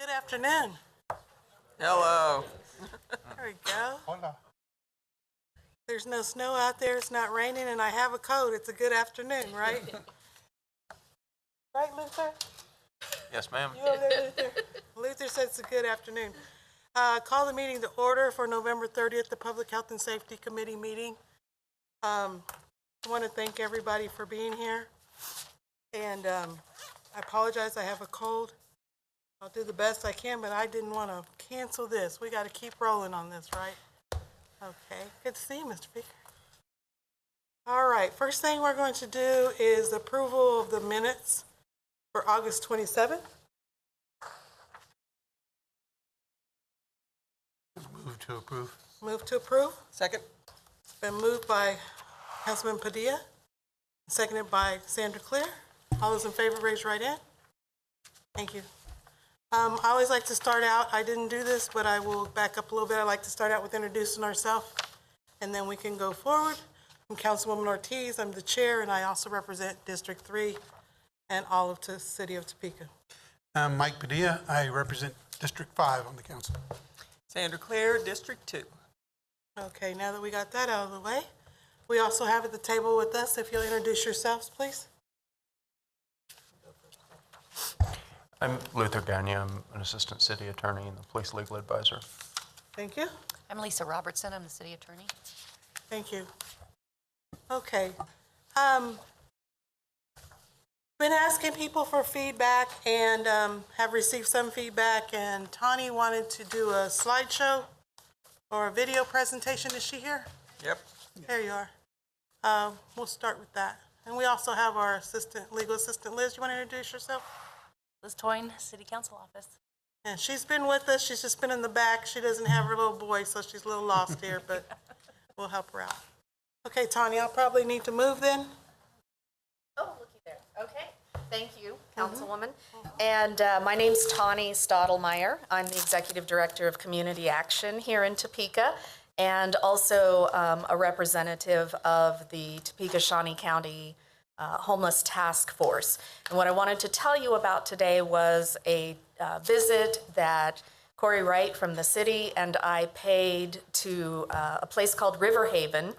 Good afternoon. Hello. There we go. Hola. There's no snow out there, it's not raining, and I have a coat. It's a good afternoon, right? Right, Luther? Yes, ma'am. You over there, Luther? Luther said it's a good afternoon. Call the meeting to order for November 30th, the Public Health and Safety Committee meeting. I want to thank everybody for being here. And I apologize, I have a cold. I'll do the best I can, but I didn't want to cancel this. We got to keep rolling on this, right? Okay, good to see you, Mr. Speaker. All right, first thing we're going to do is approval of the minutes for August 27th. Move to approve. Move to approve. Second. It's been moved by Councilman Padilla, seconded by Sandra Claire. All those in favor, raise your right hand. Thank you. I always like to start out, I didn't do this, but I will back up a little bit. I like to start out with introducing ourselves, and then we can go forward. I'm Councilwoman Ortiz, I'm the chair, and I also represent District 3 and all of the city of Topeka. I'm Mike Padilla. I represent District 5 on the council. Sandra Claire, District 2. Okay, now that we got that out of the way, we also have at the table with us, if you'll introduce yourselves, please. I'm Luther Gagne. I'm an assistant city attorney and the police legal advisor. Thank you. I'm Lisa Robertson. I'm the city attorney. Thank you. Okay. Been asking people for feedback and have received some feedback, and Tani wanted to do a slideshow or a video presentation. Is she here? Yep. There you are. We'll start with that. And we also have our legal assistant, Liz. You want to introduce yourself? Liz Toyne, City Council Office. And she's been with us. She's just been in the back. She doesn't have her little boy, so she's a little lost here, but we'll help her out. Okay, Tani, I'll probably need to move then. Oh, looky there. Okay. Thank you, Councilwoman. And my name's Tani Stottlemyre. I'm the Executive Director of Community Action here in Topeka, and also a representative of the Topeka-Shawnee County Homeless Task Force. And what I wanted to tell you about today was a visit that Corey Wright from the city and I paid to a place called River Haven.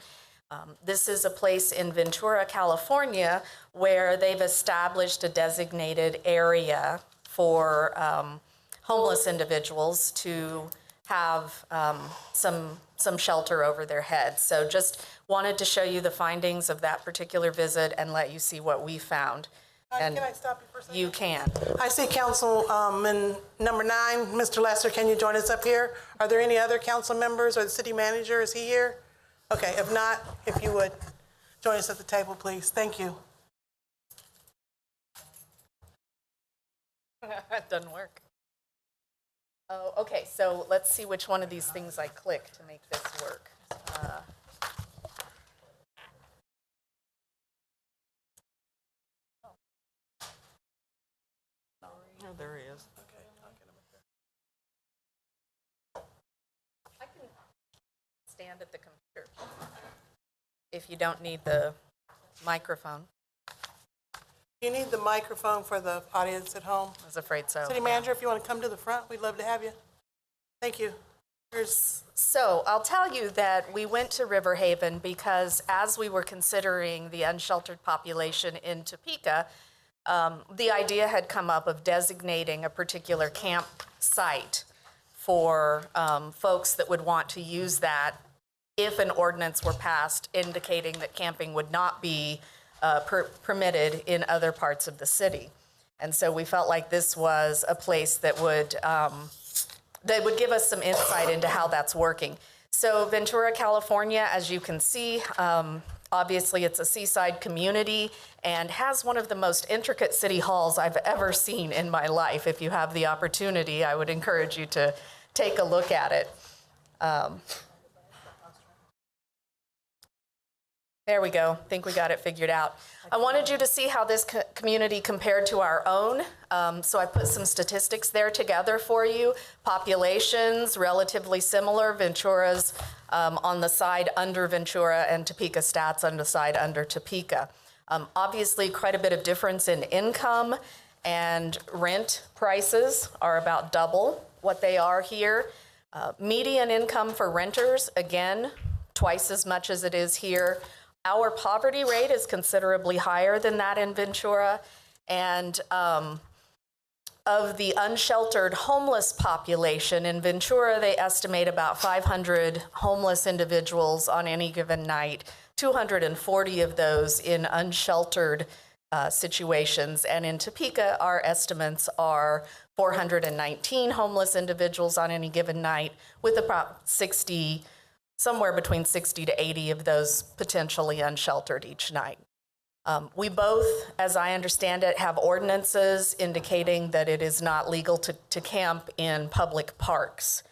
This is a place in Ventura, California, where they've established a designated area for homeless individuals to have some shelter over their heads. So just wanted to show you the findings of that particular visit and let you see what we found. And can I stop you for a second? you can. I see Councilman number 9, Mr. Lester, can you join us up here? Are there any other council members or the city manager? Is he here? Okay, if not, if you would join us at the table, please. Thank you. It doesn't work. Oh, okay, so let's see which one of these things I click to make this work. Oh, there he is. Okay, I'll get him up there. I can stand at the computer if you don't need the microphone. You need the microphone for the audience at home. I was afraid so. City manager, if you want to come to the front, we'd love to have you. Thank you. So I'll tell you that we went to River Haven because as we were considering the unsheltered population in Topeka, the idea had come up of designating a particular campsite for folks that would want to use that if an ordinance were passed indicating that camping would not be permitted in other parts of the city. And so we felt like this was a place that would give us some insight into how that's working. So Ventura, California, as you can see, obviously it's a seaside community and has one of the most intricate city halls I've ever seen in my life. If you have the opportunity, I would encourage you to take a look at it. There we go. I think we got it figured out. I wanted you to see how this community compared to our own. So I put some statistics there together for you. Populations, relatively similar. Ventura's on the side under Ventura and Topeka stats on the side under Topeka. Obviously, quite a bit of difference in income and rent prices are about double what they are here. Median income for renters, again, twice as much as it is here. Our poverty rate is considerably higher than that in Ventura, and of the unsheltered homeless population in Ventura, they estimate about 500 homeless individuals on any given night, 240 of those in unsheltered situations. And in Topeka, our estimates are 419 homeless individuals on any given night, with about 60, somewhere between 60 to 80 of those potentially unsheltered each night. We both, as I understand it, have ordinances indicating that it is not legal to camp in public parks.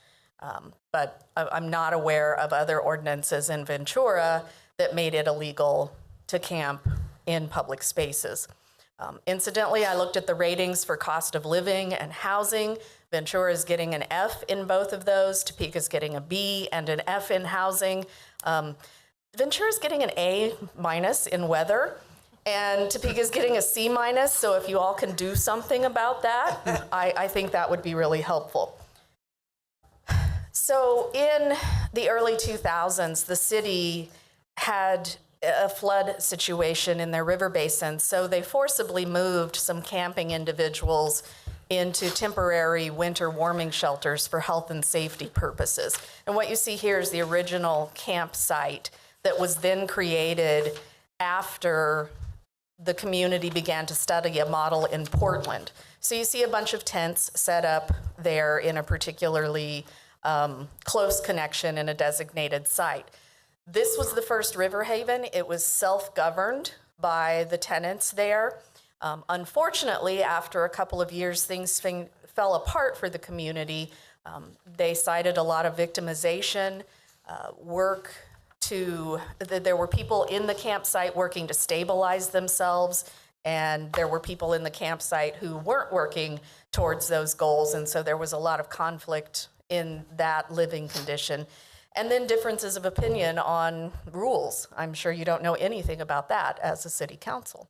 But I'm not aware of other ordinances in Ventura that made it illegal to camp in public spaces. Incidentally, I looked at the ratings for cost of living and housing. Ventura is getting an F in both of those. Topeka is getting a B and an F in housing. Ventura is getting an A- in weather. And Topeka's getting a C-, so if you all can do something about that, I think that would be really helpful. So in the early 2000s, the city had a flood situation in their river basin, so they forcibly moved some camping individuals into temporary winter warming shelters for health and safety purposes. And what you see here is the original campsite that was then created after the community began to study a model in Portland. So you see a bunch of tents set up there in a particularly close connection in a designated site. This was the first river haven. It was self-governed by the tenants there. Unfortunately, after a couple of years, things fell apart for the community. They cited a lot of victimization, there were people in the campsite working to stabilize themselves, and there were people in the campsite who weren't working towards those goals, and so there was a lot of conflict in that living condition. And then differences of opinion on rules. I'm sure you don't know anything about that as a city council.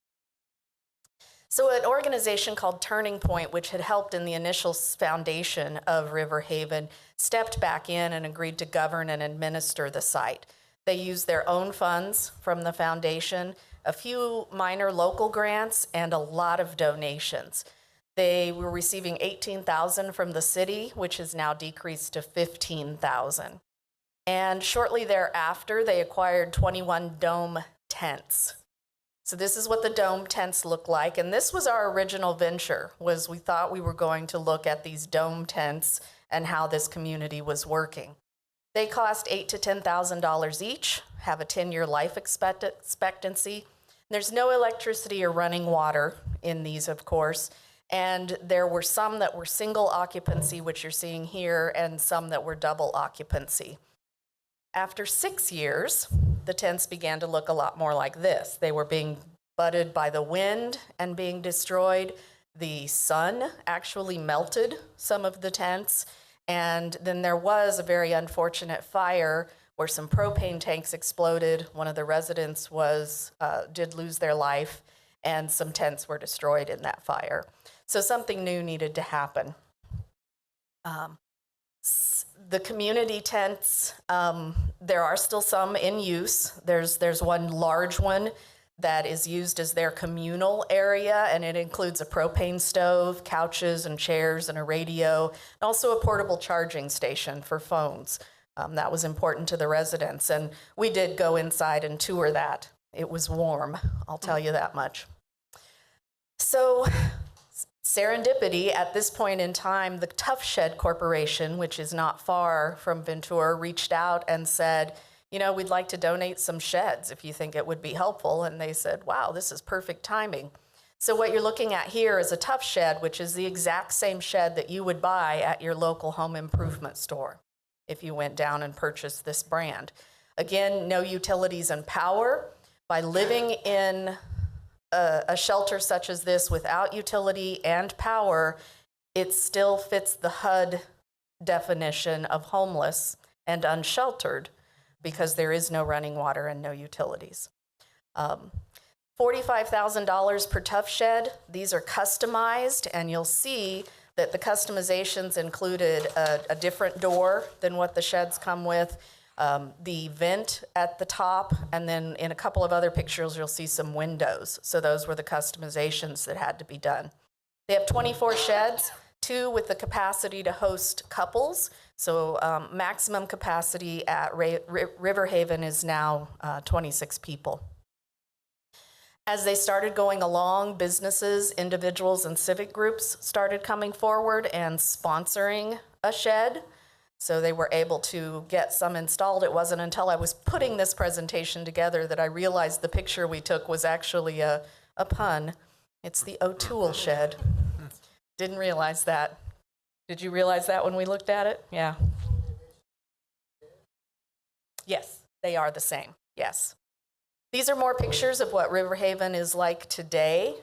So an organization called Turning Point, which had helped in the initial foundation of River Haven, stepped back in and agreed to govern and administer the site. They used their own funds from the foundation, a few minor local grants, and a lot of donations. They were receiving $18,000 from the city, which has now decreased to $15,000. And shortly thereafter, they acquired 21 dome tents. So this is what the dome tents look like. And this was our original venture, was we thought we were going to look at these dome tents and how this community was working. They cost $8,000 to $10,000 each, have a 10-year life expectancy. There's no electricity or running water in these, of course, and there were some that were single occupancy, which you're seeing here, and some that were double occupancy. After 6 years, the tents began to look a lot more like this. They were being butted by the wind and being destroyed. The sun actually melted some of the tents. And then there was a very unfortunate fire where some propane tanks exploded. One of the residents did lose their life, and some tents were destroyed in that fire. So something new needed to happen. The community tents, there are still some in use. There's one large one that is used as their communal area, and it includes a propane stove, couches and chairs, and a radio, and also a portable charging station for phones. That was important to the residents, and we did go inside and tour that. It was warm, I'll tell you that much. So, serendipity, at this point in time, the Tough Shed Corporation, which is not far from Ventura, reached out and said, you know, we'd like to donate some sheds if you think it would be helpful. And they said, wow, this is perfect timing. So what you're looking at here is a Tough Shed, which is the exact same shed that you would buy at your local home improvement store if you went down and purchased this brand. Again, no utilities and power. By living in a shelter such as this without utility and power, it still fits the HUD definition of homeless and unsheltered, because there is no running water and no utilities. $45,000 per tough shed. These are customized, and you'll see that the customizations included a different door than what the sheds come with, the vent at the top, and then in a couple of other pictures, you'll see some windows. So those were the customizations that had to be done. They have 24 sheds, 2 with the capacity to host couples. So maximum capacity at River Haven is now 26 people. As they started going along, businesses, individuals, and civic groups started coming forward and sponsoring a shed. So they were able to get some installed. It wasn't until I was putting this presentation together that I realized the picture we took was actually a pun. It's the O'Toole shed. Didn't realize that. Did you realize that when we looked at it? Yeah. Yes, they are the same. Yes. These are more pictures of what River Haven is like today.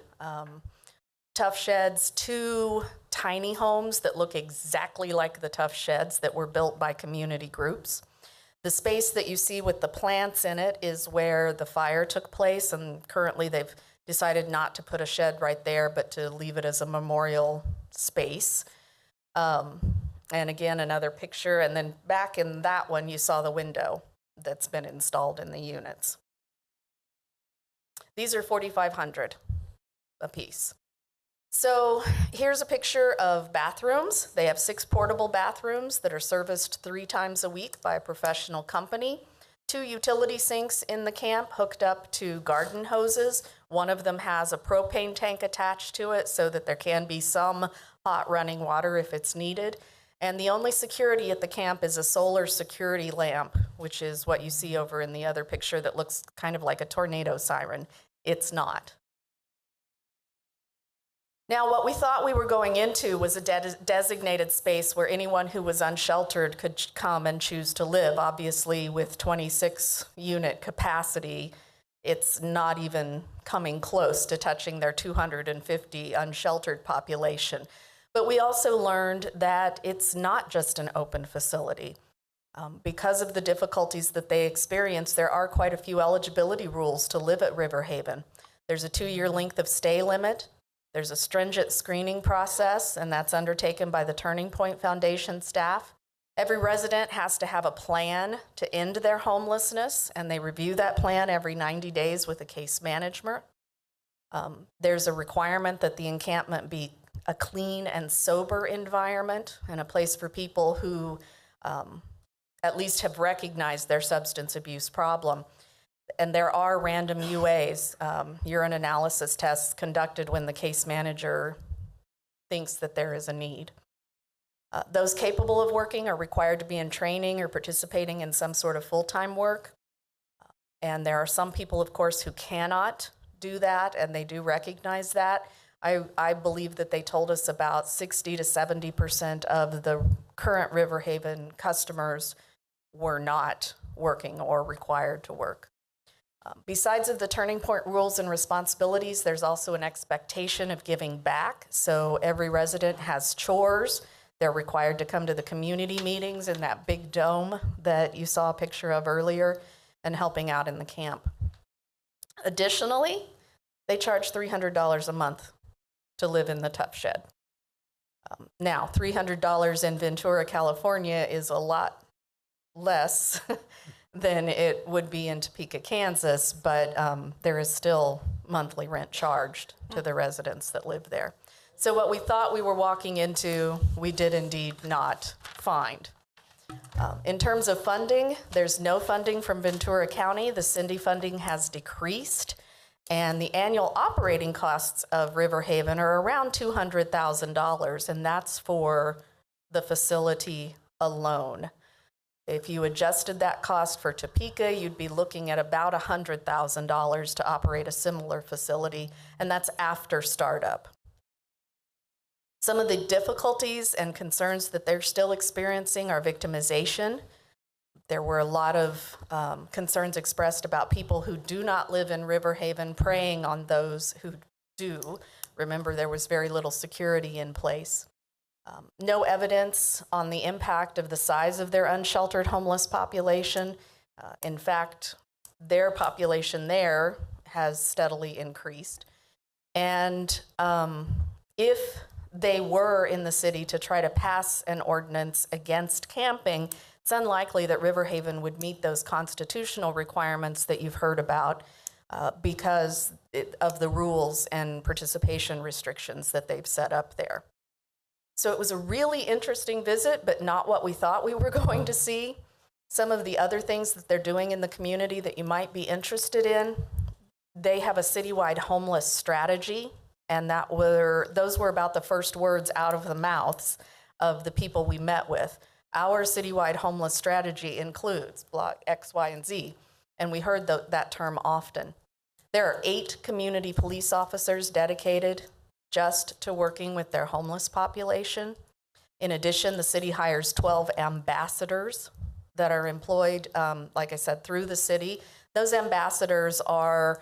Tough sheds, 2 tiny homes that look exactly like the tough sheds that were built by community groups. The space that you see with the plants in it is where the fire took place, and currently they've decided not to put a shed right there, but to leave it as a memorial space. And again, another picture, and then back in that one, you saw the window that's been installed in the units. These are $4,500 a piece. So here's a picture of bathrooms. They have 6 portable bathrooms that are serviced 3 times a week by a professional company. 2 utility sinks in the camp hooked up to garden hoses. One of them has a propane tank attached to it so that there can be some hot running water if it's needed. And the only security at the camp is a solar security lamp, which is what you see over in the other picture that looks kind of like a tornado siren. It's not. Now, what we thought we were going into was a designated space where anyone who was unsheltered could come and choose to live. Obviously, with 26 unit capacity, it's not even coming close to touching their 250 unsheltered population. But we also learned that it's not just an open facility. Because of the difficulties that they experience, there are quite a few eligibility rules to live at River Haven. There's a 2-year length of stay limit. There's a stringent screening process, and that's undertaken by the Turning Point Foundation staff. Every resident has to have a plan to end their homelessness, and they review that plan every 90 days with a case manager. There's a requirement that the encampment be a clean and sober environment and a place for people who at least have recognized their substance abuse problem. And there are random UAs, urine analysis tests, conducted when the case manager thinks that there is a need. Those capable of working are required to be in training or participating in some sort of full-time work. And there are some people, of course, who cannot do that, and they do recognize that. I believe that they told us about 60 to 70% of the current River Haven customers were not working or required to work. Besides of the Turning Point rules and responsibilities, there's also an expectation of giving back. So every resident has chores. They're required to come to the community meetings in that big dome that you saw a picture of earlier and helping out in the camp. Additionally, they charge $300 a month to live in the tough shed. Now, $300 in Ventura, California is a lot less than it would be in Topeka, Kansas, but there is still monthly rent charged to the residents that live there. So what we thought we were walking into, we did indeed not find. In terms of funding, there's no funding from Ventura County. The Cindy funding has decreased, and the annual operating costs of River Haven are around $200,000, and that's for the facility alone. If you adjusted that cost for Topeka, you'd be looking at about $100,000 to operate a similar facility, and that's after startup. Some of the difficulties and concerns that they're still experiencing are victimization. There were a lot of concerns expressed about people who do not live in River Haven preying on those who do. Remember, there was very little security in place. No evidence on the impact of the size of their unsheltered homeless population. In fact, their population there has steadily increased. And if they were in the city to try to pass an ordinance against camping, it's unlikely that River Haven would meet those constitutional requirements that you've heard about because of the rules and participation restrictions that they've set up there. So it was a really interesting visit, but not what we thought we were going to see. Some of the other things that they're doing in the community that you might be interested in, they have a citywide homeless strategy, and those were about the first words out of the mouths of the people we met with. Our citywide homeless strategy includes block X, Y, and Z, and we heard that term often. There are 8 community police officers dedicated just to working with their homeless population. In addition, the city hires 12 ambassadors that are employed, like I said, through the city. Those ambassadors are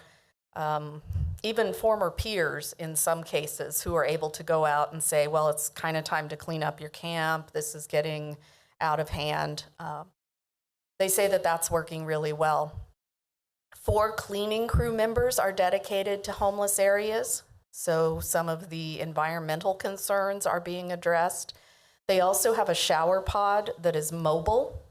even former peers in some cases who are able to go out and say, well, it's kind of time to clean up your camp. This is getting out of hand. They say that that's working really well. 4 cleaning crew members are dedicated to homeless areas, so some of the environmental concerns are being addressed. They also have a shower pod that is mobile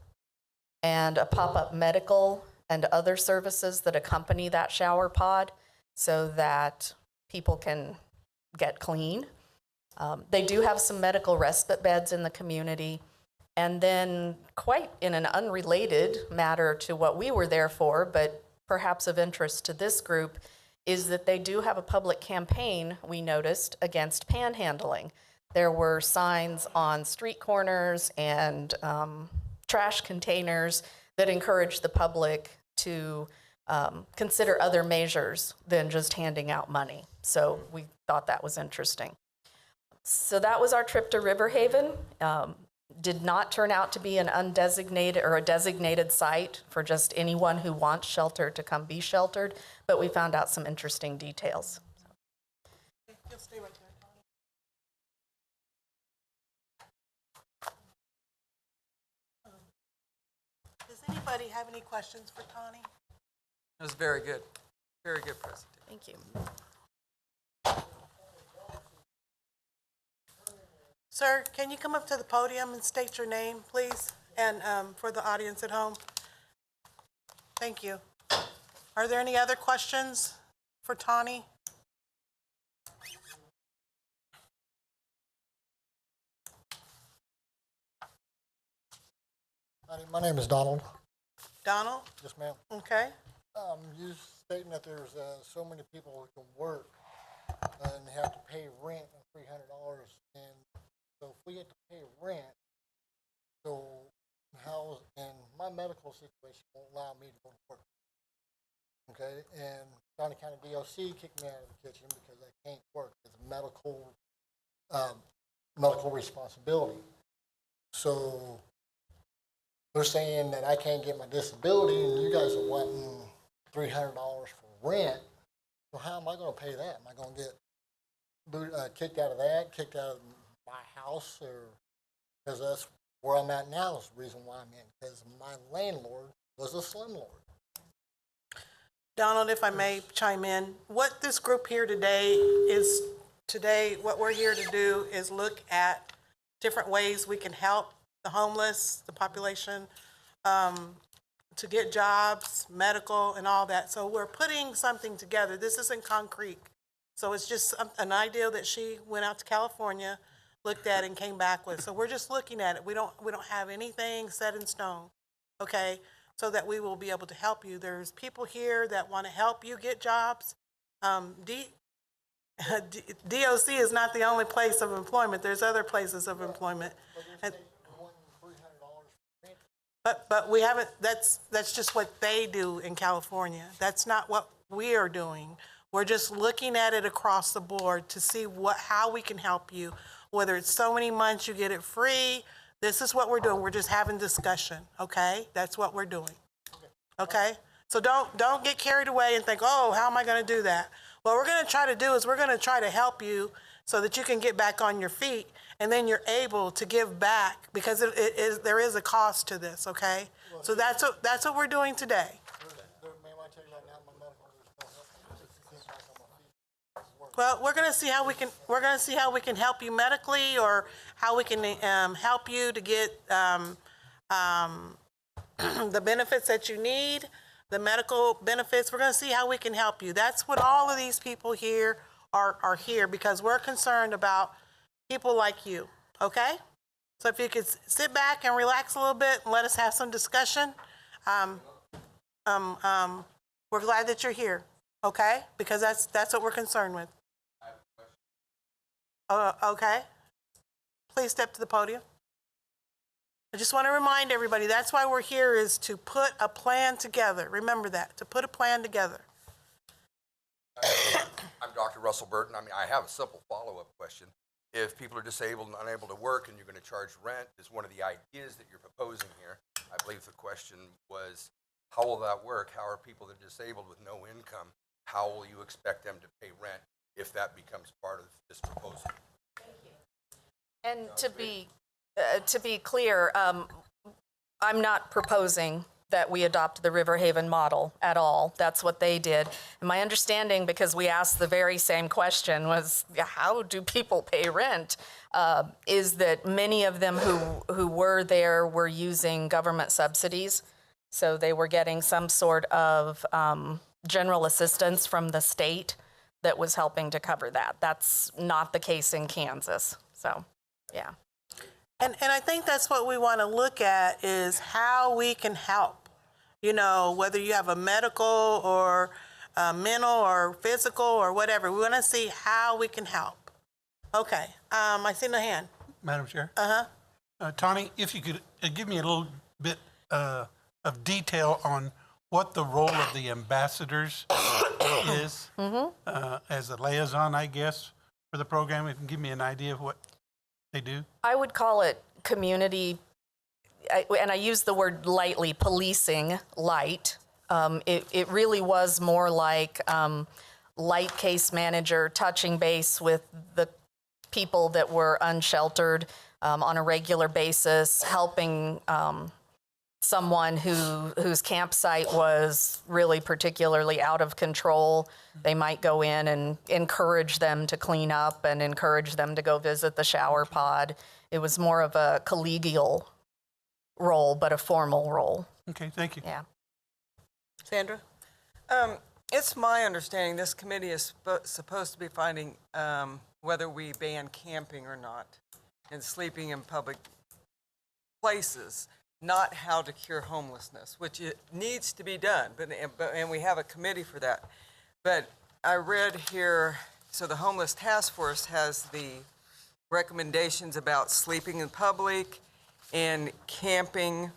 and a pop-up medical and other services that accompany that shower pod so that people can get clean. They do have some medical respite beds in the community. And then, quite in an unrelated matter to what we were there for, but perhaps of interest to this group, is that they do have a public campaign, we noticed, against panhandling. There were signs on street corners and trash containers that encouraged the public to consider other measures than just handing out money. So we thought that was interesting. So that was our trip to River Haven. Did not turn out to be an undesignated or a designated site for just anyone who wants shelter to come be sheltered, but we found out some interesting details. You'll stay right there, Tony. Does anybody have any questions for Tawny? It was very good. Very good presentation. Thank you. Sir, can you come up to the podium and state your name, please? And for the audience at home. Thank you. Are there any other questions for Tawny? Howdy, my name is Donald. Donald? Yes, ma'am. Okay. You stating that there's so many people who can work and have to pay rent of $300, and so if we have to pay rent, so and my medical situation won't allow me to go to work. Okay, and Johnny County DOC kicked me out of the kitchen because I can't work. It's medical responsibility. So they're saying that I can't get my disability, and you guys are wanting $300 for rent. So how am I going to pay that? Am I going to get kicked out of that, kicked out of my house, or because that's where I'm at now is the reason why I'm in, because my landlord was a slumlord. Donald, if I may chime in, what this group here today, what we're here to do is look at different ways we can help the homeless, the population, to get jobs, medical, and all that. So we're putting something together. This isn't concrete. So it's just an idea that she went out to California, looked at, and came back with. So we're just looking at it. We don't have anything set in stone, okay? So that we will be able to help you. There's people here that want to help you get jobs. DOC is not the only place of employment. There's other places of employment. But we haven't, that's just what they do in California. That's not what we are doing. We're just looking at it across the board to see how we can help you. Whether it's so many months you get it free, this is what we're doing. We're just having discussion, okay? That's what we're doing, okay? So don't get carried away and think, oh, how am I gonna do that? What we're gonna try to do is we're gonna try to help you so that you can get back on your feet, and then you're able to give back, because there is a cost to this, okay? So that's what we're doing today. Ma'am, I tell you right now, my medical is going up. Well, we're gonna see how we can help you medically, or how we can help you to get the benefits that you need, the medical benefits. We're gonna see how we can help you. That's what all of these people here are here, because we're concerned about people like you, okay? So if you could sit back and relax a little bit and let us have some discussion. We're glad that you're here, okay? Because that's what we're concerned with. Okay. Please step to the podium. I just want to remind everybody, that's why we're here, is to put a plan together. Remember that, to put a plan together. I'm Dr. Russell Burton. I mean, I have a simple follow-up question. If people are disabled and unable to work and you're going to charge rent, is one of the ideas that you're proposing here. I believe the question was, how will that work? How are people that are disabled with no income, how will you expect them to pay rent if that becomes part of this proposal? And to be clear, I'm not proposing that we adopt the River Haven model at all. That's what they did. And my understanding, because we asked the very same question, was how do people pay rent? Is that many of them who were there were using government subsidies. So they were getting some sort of general assistance from the state that was helping to cover that. That's not the case in Kansas. So, yeah. And I think that's what we want to look at, is how we can help. You know, whether you have a medical or mental or physical or whatever, we want to see how we can help. Okay, I see the hand. Madam Chair? Uh-huh. Tawny, if you could give me a little bit of detail on what the role of the ambassadors is as a liaison, I guess, for the program. If you can give me an idea of what they do. I would call it community, and I use the word lightly, policing light. It really was more like light case manager, touching base with the people that were unsheltered on a regular basis, helping someone whose campsite was really particularly out of control. They might go in and encourage them to clean up and encourage them to go visit the shower pod. It was more of a collegial role, but a formal role. Okay, thank you. Yeah. Sandra? It's my understanding this committee is supposed to be finding whether we ban camping or not and sleeping in public places, not how to cure homelessness, which it needs to be done, and we have a committee for that. But I read here, so the Homeless Task Force has the recommendations about sleeping in public and camping,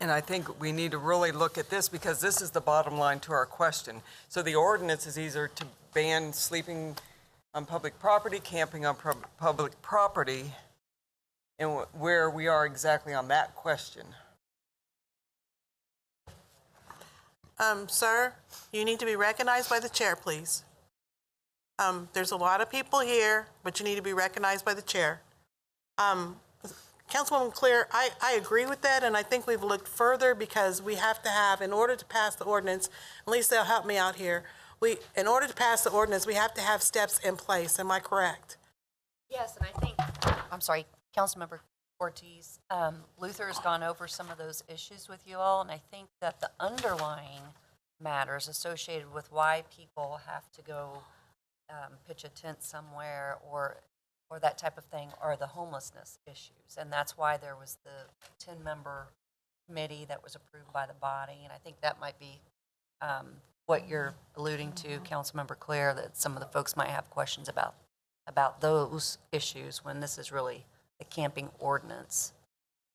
and I think we need to really look at this, because this is the bottom line to our question. So the ordinance is either to ban sleeping on public property, camping on public property, and where we are exactly on that question. Sir, you need to be recognized by the chair, please. There's a lot of people here, but you need to be recognized by the chair. Councilwoman Clear, I agree with that, and I think we've looked further, because we have to have, in order to pass the ordinance, at least they'll help me out here, in order to pass the ordinance, we have to have steps in place. Am I correct? Yes, and I think, I'm sorry, Councilmember Ortiz, Luther has gone over some of those issues with you all, and I think that the underlying matters associated with why people have to go pitch a tent somewhere or that type of thing are the homelessness issues. And that's why there was the 10-member committee that was approved by the body. And I think that might be what you're alluding to, Councilmember Claire, that some of the folks might have questions about those issues when this is really the camping ordinance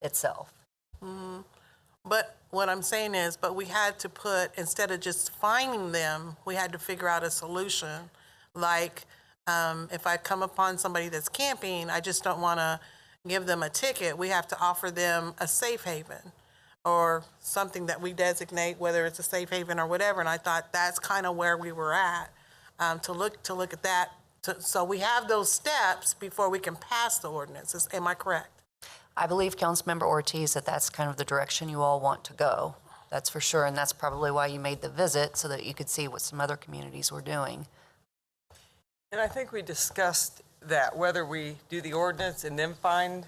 itself. But what I'm saying is, but we had to put, instead of just finding them, we had to figure out a solution. Like, if I come upon somebody that's camping, I just don't want to give them a ticket. We have to offer them a safe haven or something that we designate, whether it's a safe haven or whatever. And I thought that's kind of where we were at, to look at that. So we have those steps before we can pass the ordinance. Am I correct? I believe, Councilmember Ortiz, that that's kind of the direction you all want to go. That's for sure, and that's probably why you made the visit, so that you could see what some other communities were doing. And I think we discussed that, whether we do the ordinance and then find,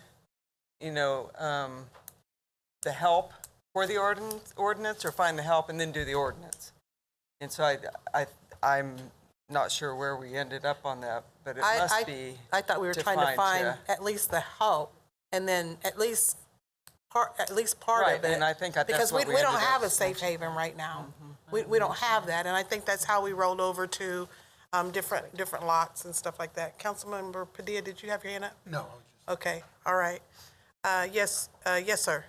the help for the ordinance, or find the help and then do the ordinance. And so I'm not sure where we ended up on that, but it must be. I thought we were trying to find at least the help, and then at least part Right, of it. and I think that's because what we we don't ended have up a safe haven right now. We don't have that, and I think that's how we rolled over to different lots and stuff like that. Councilmember Padilla, did you have your hand up? No. Okay, all right. Yes, sir.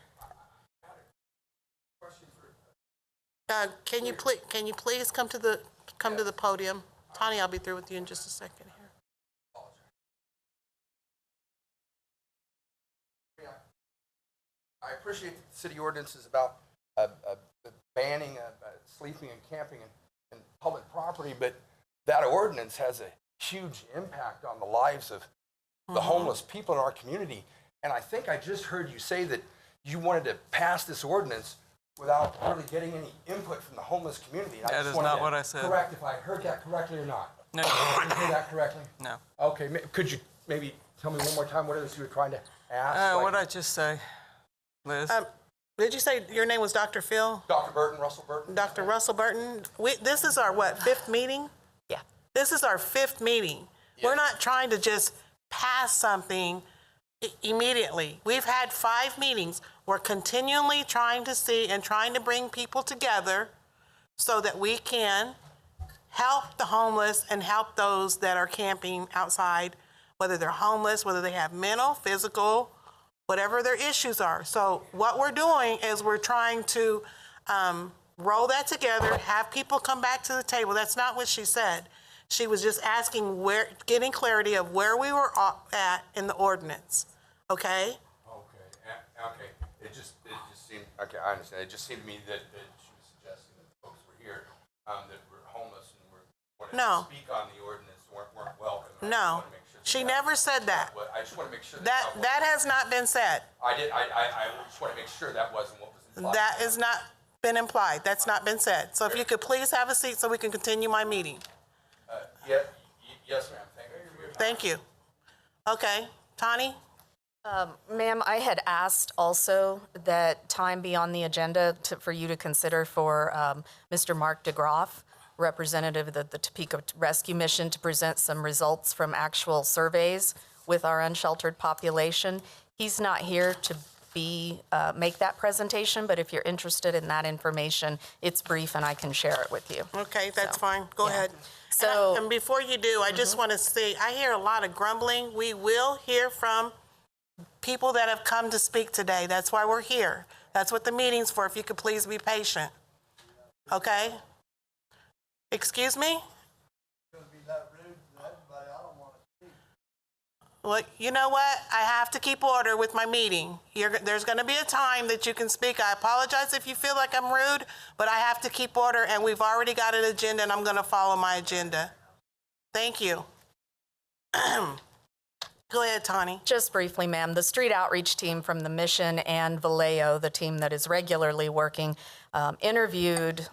Can you please come to the podium? Tani, I'll be through with you in just a second here. I appreciate that the city ordinance is about banning sleeping and camping in public property, but that ordinance has a huge impact on the lives of the homeless people in our community. And I think I just heard you say that you wanted to pass this ordinance without really getting any input from the homeless community. And I That just is wanted not to what I said. Correct if I heard that correctly or not. No. Did you hear that correctly? No. Okay, could you maybe tell me one more time what it is you were trying to ask? What did I just say, Liz? Did you say your name was Dr. Phil? Dr. Burton, Russell Burton? Dr. Russell Burton? This is our, fifth meeting? Yeah. This is our fifth meeting. We're not trying to just pass something immediately. We've had 5 meetings. We're continually trying to see and trying to bring people together so that we can help the homeless and help those that are camping outside, whether they're homeless, whether they have mental, physical, whatever their issues are. So what we're doing is we're trying to roll that together, have people come back to the table. That's not what she said. She was just asking getting clarity of where we were at in the ordinance, okay? Okay. It just seemed, okay, I understand. It just seemed to me that she was suggesting that the folks were here, that were homeless and wanted No. to speak on the ordinance, weren't welcome. And I just No, wanted to make sure she never said that. I just want to make sure That has not been said. I just want to make sure that wasn't what was implied. That has not been implied. That's not been said. So if you could please have a seat so we can continue my meeting. Yes, ma'am. Thank you for your time. Thank you. Okay, Tani? Ma'am, I had asked also that time be on the agenda for you to consider for Mr. Mark DeGroff, representative of the Topeka Rescue Mission, to present some results from actual surveys with our unsheltered population. He's not here to make that presentation, but if you're interested in that information, it's brief and I can share it with you. Okay, that's fine. Go yeah. ahead. So- And before you do, I just want to say, I hear a lot of grumbling. We will hear from people that have come to speak today. That's why we're here. That's what the meeting's for. If you could please be patient. Okay? Excuse me? Well, you know what? I have to keep order with my meeting. There's going to be a time that you can speak. I apologize if you feel like I'm rude, but I have to keep order, and we've already got an agenda, and I'm going to follow my agenda. Thank you. Go ahead, Tani. Just briefly, ma'am, the street outreach team from the Mission and Vallejo, the team that is regularly working, interviewed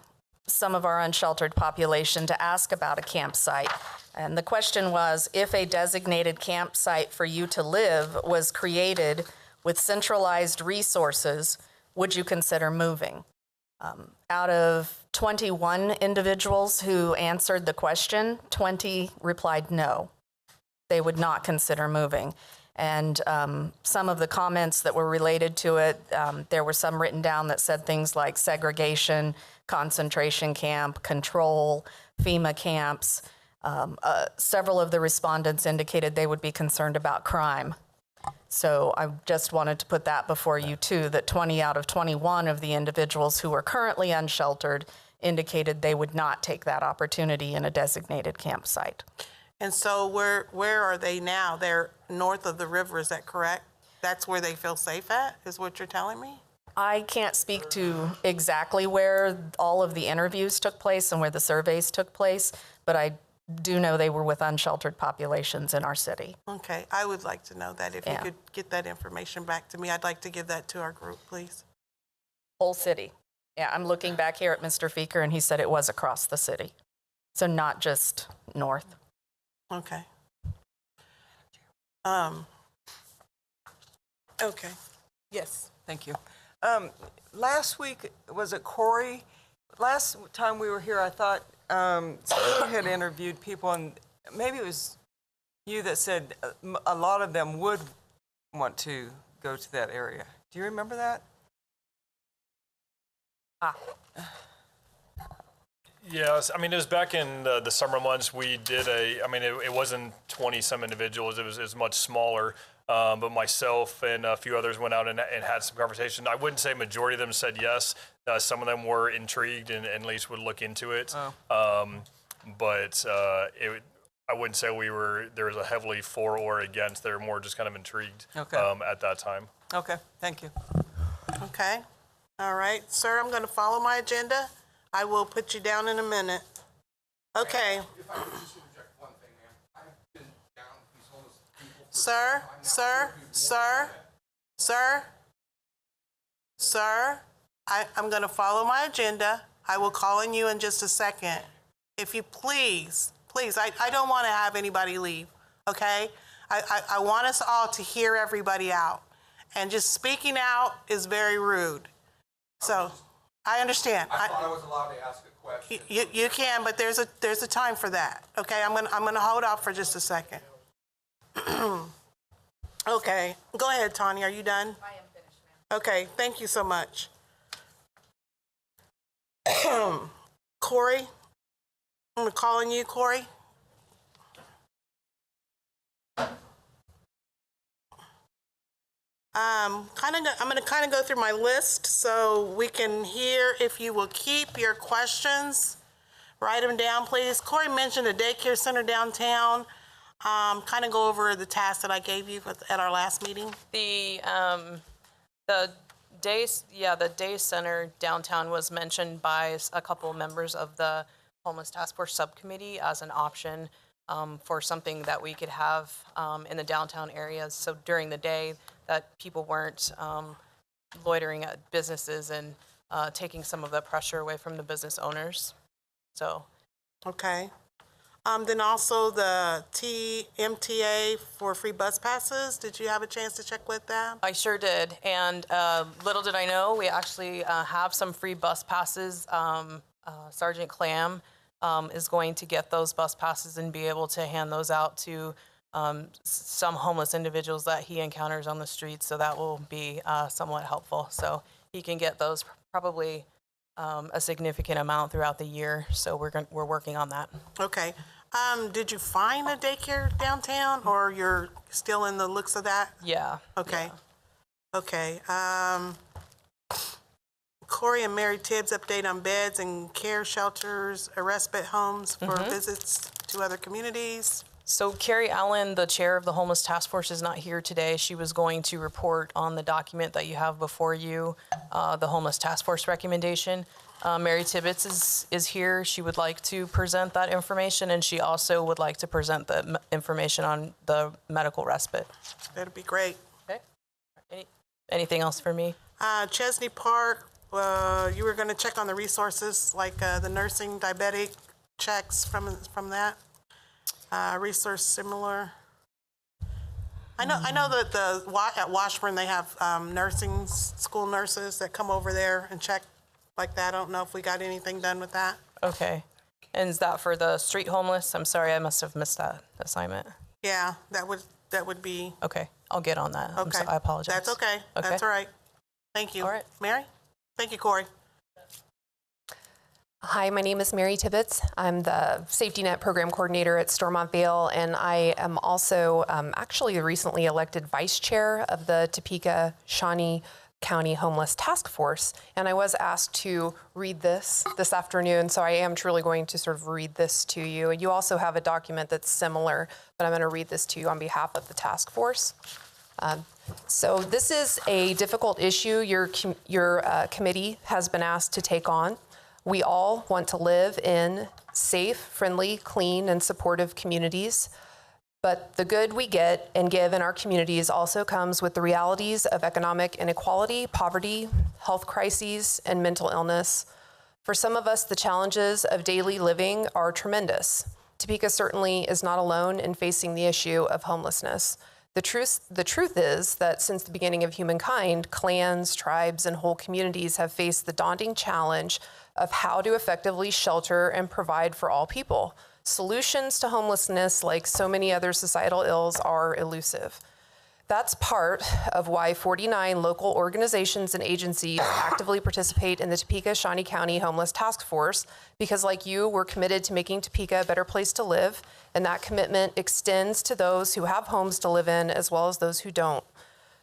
some of our unsheltered population to ask about a campsite. And the question was, if a designated campsite for you to live was created with centralized resources, would you consider moving? Out of 21 individuals who answered the question, 20 replied no. They would not consider moving. And some of the comments that were related to it, there were some written down that said things like segregation, concentration camp, control, FEMA camps. Several of the respondents indicated they would be concerned about crime. So I just wanted to put that before you too, that 20 out of 21 of the individuals who are currently unsheltered indicated they would not take that opportunity in a designated campsite. And so where are they now? They're north of the river, is that correct? That's where they feel safe at, is what you're telling me? I can't speak to exactly where all of the interviews took place and where the surveys took place, but I do know they were with unsheltered populations in our city. Okay, I would like to know that. If you Yeah. could get that information back to me, I'd like to give that to our group, please. Whole city. Yeah, I'm looking back here at Mr. Feeker, and he said it was across the city. So not just north. Okay. Okay, yes. Thank you. Last week, was it Corey? Last time we were here, I thought someone had interviewed people, and maybe it was you that said a lot of them would want to go to that area. Do you remember that? Yes, I mean, it was back in the summer months. We did it wasn't 20-some individuals. It was much smaller. But myself and a few others went out and had some conversation. I wouldn't say majority of them said yes. Some of them were intrigued and at least would look into it. But I wouldn't say there was a heavily for or against. They were more just kind of intrigued at that time. Okay, thank you. Okay, all right. Sir, I'm going to follow my agenda. I will put you down in a minute. Okay. If I could just interject one thing, ma'am. I've been down with these homeless people for Sir, I'm going to follow my agenda. I will call on you in just a second. If you please, I don't want to have anybody leave, okay? I want us all to hear everybody out. And just speaking out is very rude. So, I understand. I thought I was allowed to ask a question. You can, but there's a time for that, okay? I'm gonna hold off for just a second. Okay, go ahead, Tawny, are you done? I am finished, ma'am. Okay, thank you so much. Corey, I'm calling you, Corey. I'm gonna kind of go through my list so we can hear if you will keep your questions. Write them down, please. Corey mentioned a daycare center downtown. Kind of go over the task that I gave you at our last meeting. The day center downtown was mentioned by a couple of members of the Homeless Task Force Subcommittee as an option for something that we could have in the downtown areas. So during the day, that people weren't loitering at businesses and taking some of the pressure away from the business owners. So. Okay. Then also the TMTA for free bus passes. Did you have a chance to check with that? I sure did, and little did I know, we actually have some free bus passes. Sergeant Clam is going to get those bus passes and be able to hand those out to some homeless individuals that he encounters on the streets, so that will be somewhat helpful. So he can get those probably a significant amount throughout the year, so we're working on that. Okay. Did you find a daycare downtown, or you're still in the looks of that? Yeah. Okay. Yeah. Okay. Corey and Mary Tibbs update on beds and care shelters, respite homes for visits to other communities. So Carrie Allen, the chair of the Homeless Task Force, is not here today. She was going to report on the document that you have before you, the Homeless Task Force recommendation. Mary Tibbetts is here. She would like to present that information, and she also would like to present the information on the medical respite. That'd be great. Okay. Anything else for me? Chesney Park, you were going to check on the resources, like the nursing diabetic checks from that. Resource similar. I know that at Washburn they have nursing school nurses that come over there and check like that. I don't know if we got anything done with that. Okay. And is that for the street homeless? I'm sorry, I must have missed that assignment. Yeah, that would be. Okay, I'll get on that. Okay. I apologize. That's okay. That's all right. Thank you. All right. Mary? Thank you, Corey. Hi, my name is Mary Tibbetts. I'm the Safety Net Program Coordinator at Stormont Vale, and I am also actually the recently elected Vice Chair of the Topeka Shawnee County Homeless Task Force. And I was asked to read this afternoon, so I am truly going to sort of read this to you. You also have a document that's similar, but I'm going to read this to you on behalf of the task force. So this is a difficult issue your committee has been asked to take on. We all want to live in safe, friendly, clean, and supportive communities. But the good we get and give in our communities also comes with the realities of economic inequality, poverty, health crises, and mental illness. For some of us, the challenges of daily living are tremendous. Topeka certainly is not alone in facing the issue of homelessness. The truth is that since the beginning of humankind, clans, tribes, and whole communities have faced the daunting challenge of how to effectively shelter and provide for all people. Solutions to homelessness, like so many other societal ills, are elusive. That's part of why 49 local organizations and agencies actively participate in the Topeka Shawnee County Homeless Task Force, because like you, we're committed to making Topeka a better place to live, and that commitment extends to those who have homes to live in as well as those who don't.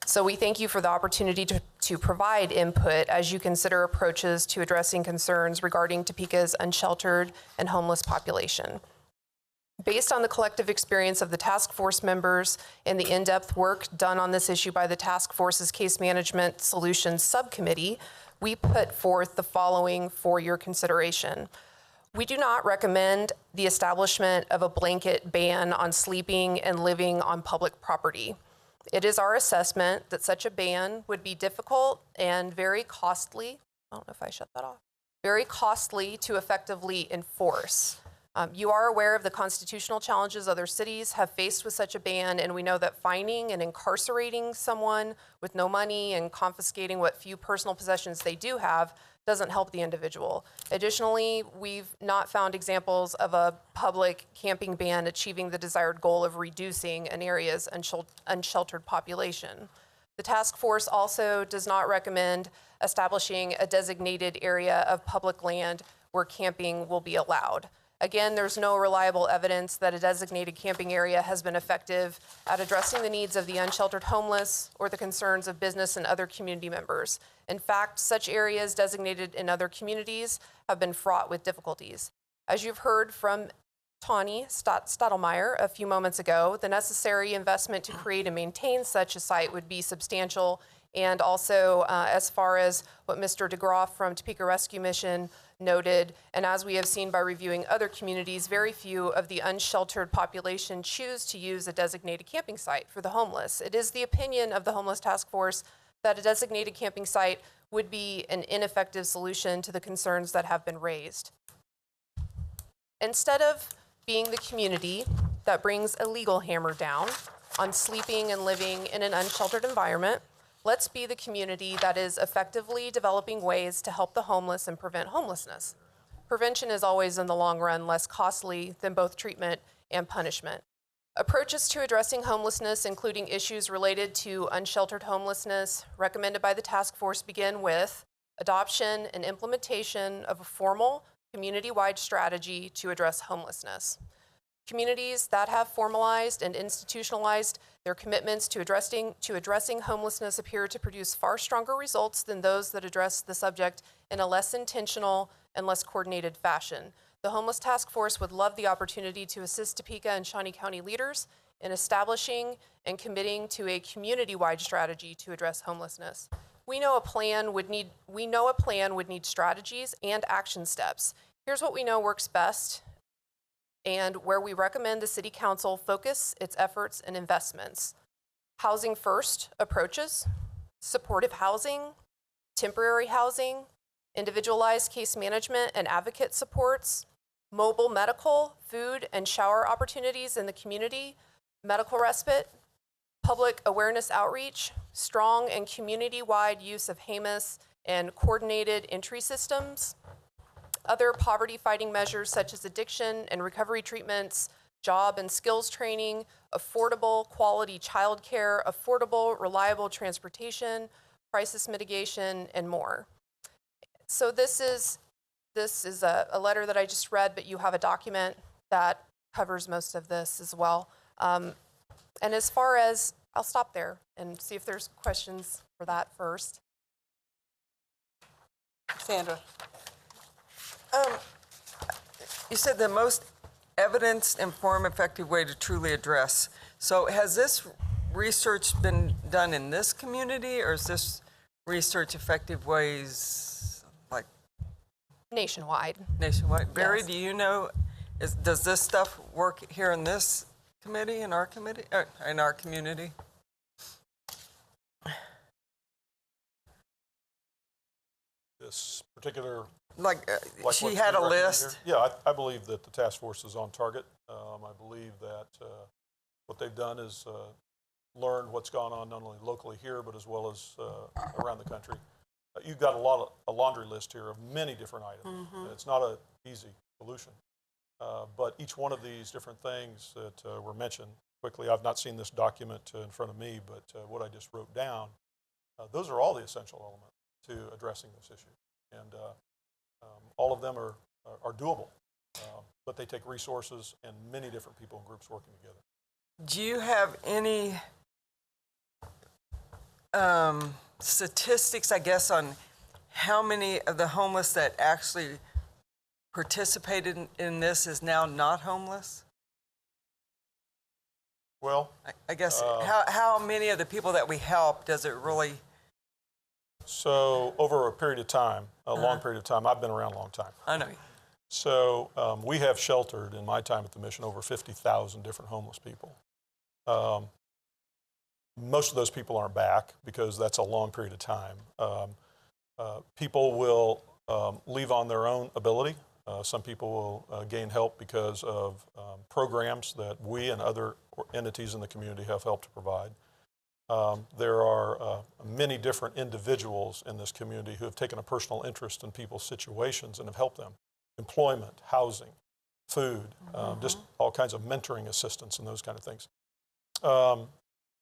So we thank you for the opportunity to provide input as you consider approaches to addressing concerns regarding Topeka's unsheltered and homeless population. Based on the collective experience of the task force members and the in-depth work done on this issue by the task force's Case Management Solutions Subcommittee, we put forth the following for your consideration. We do not recommend the establishment of a blanket ban on sleeping and living on public property. It is our assessment that such a ban would be difficult and very costly. I don't know if I shut that off. Very costly to effectively enforce. You are aware of the constitutional challenges other cities have faced with such a ban, and we know that fining and incarcerating someone with no money and confiscating what few personal possessions they do have doesn't help the individual. Additionally, we've not found examples of a public camping ban achieving the desired goal of reducing an area's unsheltered population. The task force also does not recommend establishing a designated area of public land where camping will be allowed. Again, there's no reliable evidence that a designated camping area has been effective at addressing the needs of the unsheltered homeless or the concerns of business and other community members. In fact, such areas designated in other communities have been fraught with difficulties. As you've heard from Tawny Stottlemyre a few moments ago, the necessary investment to create and maintain such a site would be substantial, and also as far as what Mr. DeGroff from Topeka Rescue Mission noted, and as we have seen by reviewing other communities, very few of the unsheltered population choose to use a designated camping site for the homeless. It is the opinion of the Homeless Task Force that a designated camping site would be an ineffective solution to the concerns that have been raised. Instead of being the community that brings a legal hammer down on sleeping and living in an unsheltered environment, let's be the community that is effectively developing ways to help the homeless and prevent homelessness. Prevention is always, in the long run, less costly than both treatment and punishment. Approaches to addressing homelessness, including issues related to unsheltered homelessness, recommended by the task force, begin with adoption and implementation of a formal, community-wide strategy to address homelessness. Communities that have formalized and institutionalized their commitments to addressing homelessness appear to produce far stronger results than those that address the subject in a less intentional and less coordinated fashion. The Homeless Task Force would love the opportunity to assist Topeka and Shawnee County leaders in establishing and committing to a community-wide strategy to address homelessness. We know a plan would need strategies and action steps. Here's what we know works best and where we recommend the City Council focus its efforts and investments. Housing first approaches, supportive housing, temporary housing, individualized case management and advocate supports, mobile medical, food, and shower opportunities in the community, medical respite, public awareness outreach, strong and community-wide use of HAMUS and coordinated entry systems, other poverty-fighting measures such as addiction and recovery treatments, job and skills training, affordable quality childcare, affordable, reliable transportation, crisis mitigation, and more. So this is a letter that I just read, but you have a document that covers most of this as well. And as far as, I'll stop there and see if there's questions for that first. Sandra. You said the most evidence-informed, effective way to truly address. So has this research been done in this community, or is this research effective ways like Nationwide. nationwide? Barry, Yes. do you know, does this stuff work here in this committee, in our committee, in our community? This particular Like, Like she what's had a been recommended list. here? Yeah, I believe that the task force is on target. I believe that what they've done is learned what's gone on not only locally here, but as well as around the country. You've got a laundry list here of many different items. It's not an easy solution. But each one of these different things that were mentioned quickly, I've not seen this document in front of me, but what I just wrote down, those are all the essential elements to addressing this issue. And all of them are doable, but they take resources and many different people and groups working together. Do you have any statistics, I guess, on how many of the homeless that actually participated in this is now not homeless? Well, I guess, how many of the people that we help does it really? so over a period of time, a long period of time, I've been around a long time. I know. So we have sheltered, in my time at the mission, over 50,000 different homeless people. Most of those people aren't back because that's a long period of time. People will leave on their own ability. Some people will gain help because of programs that we and other entities in the community have helped to provide. There are many different individuals in this community who have taken a personal interest in people's situations and have helped them. Employment, housing, food, just all kinds of mentoring assistance and those kind of things.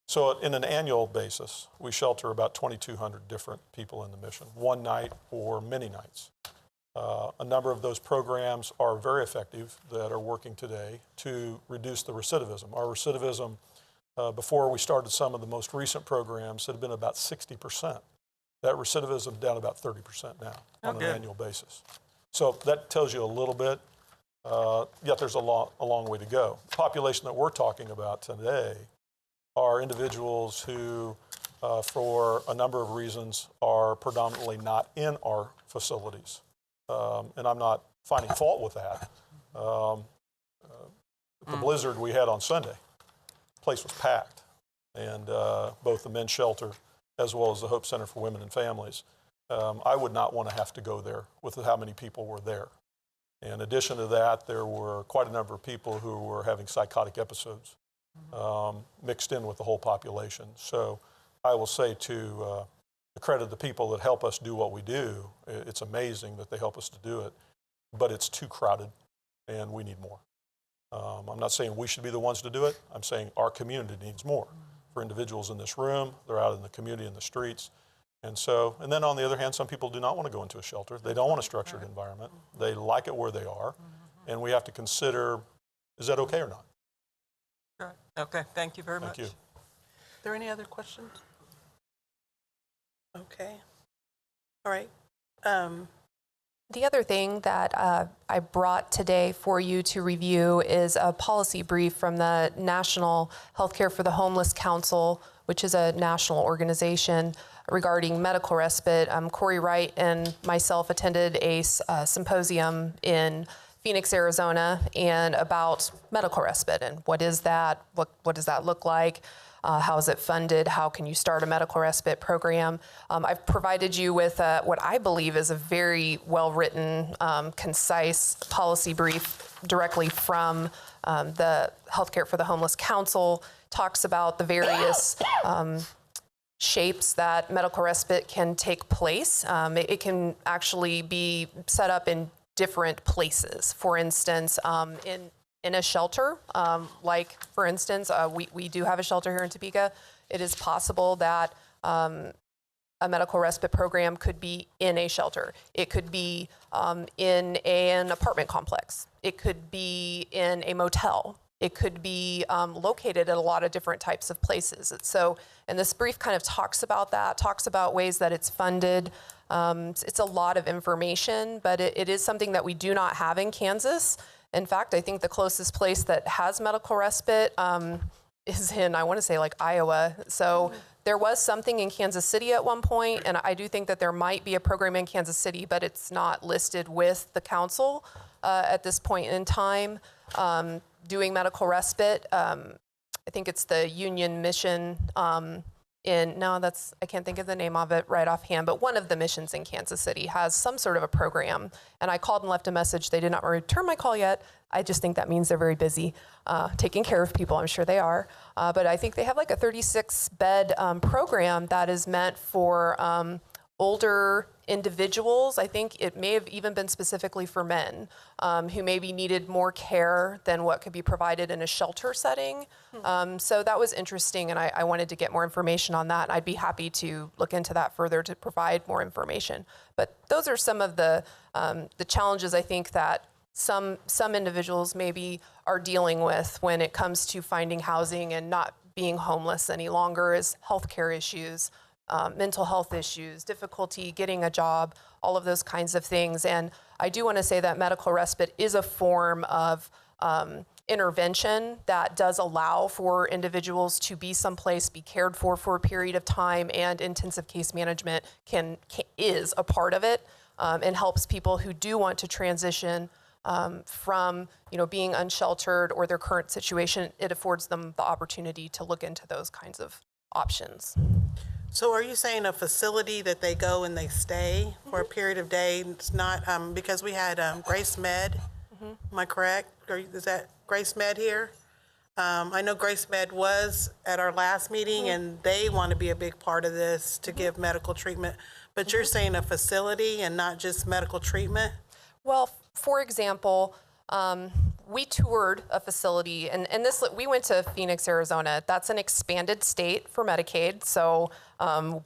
So in an annual basis, we shelter about 2,200 different people in the mission, one night or many nights. A number of those programs are very effective that are working today to reduce the recidivism. Our recidivism, before we started some of the most recent programs, had been about 60%. That recidivism down about 30% now on an annual basis. So that tells you a little bit, yet there's a long way to go. The population that we're talking about today are individuals who, for a number of reasons, are predominantly not in our facilities. And I'm not finding fault with that. The blizzard we had on Sunday, the place was packed. And both the men's shelter as well as the Hope Center for Women and Families, I would not want to have to go there with how many people were there. In addition to that, there were quite a number of people who were having psychotic episodes mixed in with the whole population. So I will say to the credit of the people that help us do what we do, it's amazing that they help us to do it, but it's too crowded and we need more. I'm not saying we should be the ones to do it. I'm saying our community needs more. For individuals in this room, they're out in the community, in the streets. And then on the other hand, some people do not want to go into a shelter. They don't want a structured environment. They like it where they are. And we have to consider, is that okay or not? Sure. Okay, thank you very much. Thank you. Are there any other questions? Okay. All right. The other thing that I brought today for you to review is a policy brief from the National Healthcare for the Homeless Council, which is a national organization regarding medical respite. Corey Wright and myself attended a symposium in Phoenix, Arizona, and about medical respite and what is that, what does that look like? How is it funded? How can you start a medical respite program? I've provided you with what I believe is a very well-written, concise policy brief directly from the Healthcare for the Homeless Council. Talks about the various shapes that medical respite can take place. It can actually be set up in different places. For instance, in a shelter, like for instance, we do have a shelter here in Topeka. It is possible that a medical respite program could be in a shelter. It could be in an apartment complex. It could be in a motel. It could be located at a lot of different types of places. And this brief kind of talks about that, talks about ways that it's funded. It's a lot of information, but it is something that we do not have in Kansas. In fact, I think the closest place that has medical respite is in, I want to say, like Iowa. So there was something in Kansas City at one point, and I do think that there might be a program in Kansas City, but it's not listed with the council at this point in time. Doing medical respite, I think it's the Union Mission I can't think of the name of it right offhand, but one of the missions in Kansas City has some sort of a program. And I called and left a message. They did not return my call yet. I just think that means they're very busy taking care of people. I'm sure they are. But I think they have like a 36-bed program that is meant for older individuals. I think it may have even been specifically for men who maybe needed more care than what could be provided in a shelter setting. So that was interesting, and I wanted to get more information on that. I'd be happy to look into that further to provide more information. But those are some of the challenges I think that some individuals maybe are dealing with when it comes to finding housing and not being homeless any longer, is healthcare issues, mental health issues, difficulty getting a job, all of those kinds of things. And I do want to say that medical respite is a form of intervention that does allow for individuals to be someplace, be cared for a period of time, and intensive case management is a part of it, and helps people who do want to transition from being unsheltered or their current situation. It affords them the opportunity to look into those kinds of options. So are you saying a facility that they go and they stay for a period of day? It's not, because we had Grace Med, am I correct? Or is that Grace Med here? I know Grace Med was at our last meeting, and they want to be a big part of this to give medical treatment. But you're saying a facility and not just medical treatment? Well, for example, we toured a facility, and we went to Phoenix, Arizona. That's an expanded state for Medicaid, so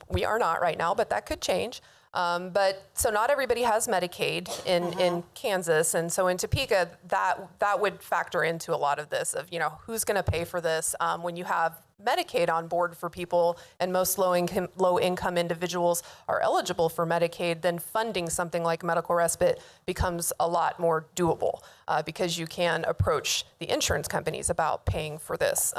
we are not right now, but that could change. So not everybody has Medicaid in Kansas, and so in Topeka, that would factor into a lot of this of, who's going to pay for this when you have Medicaid on board for people, and most low-income individuals are eligible for Medicaid, then funding something like medical respite becomes a lot more doable because you can approach the insurance companies about paying for this.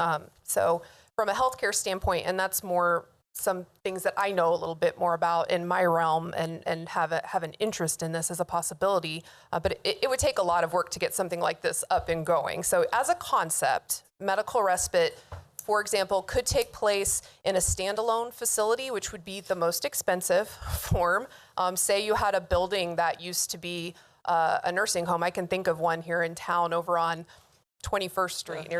So from a healthcare standpoint, and that's more some things that I know a little bit more about in my realm and have an interest in this as a possibility, but it would take a lot of work to get something like this up and going. So as a concept, medical respite, for example, could take place in a standalone facility, which would be the most expensive form. Say you had a building that used to be a nursing home. I can think of one here in town over on 21st Street.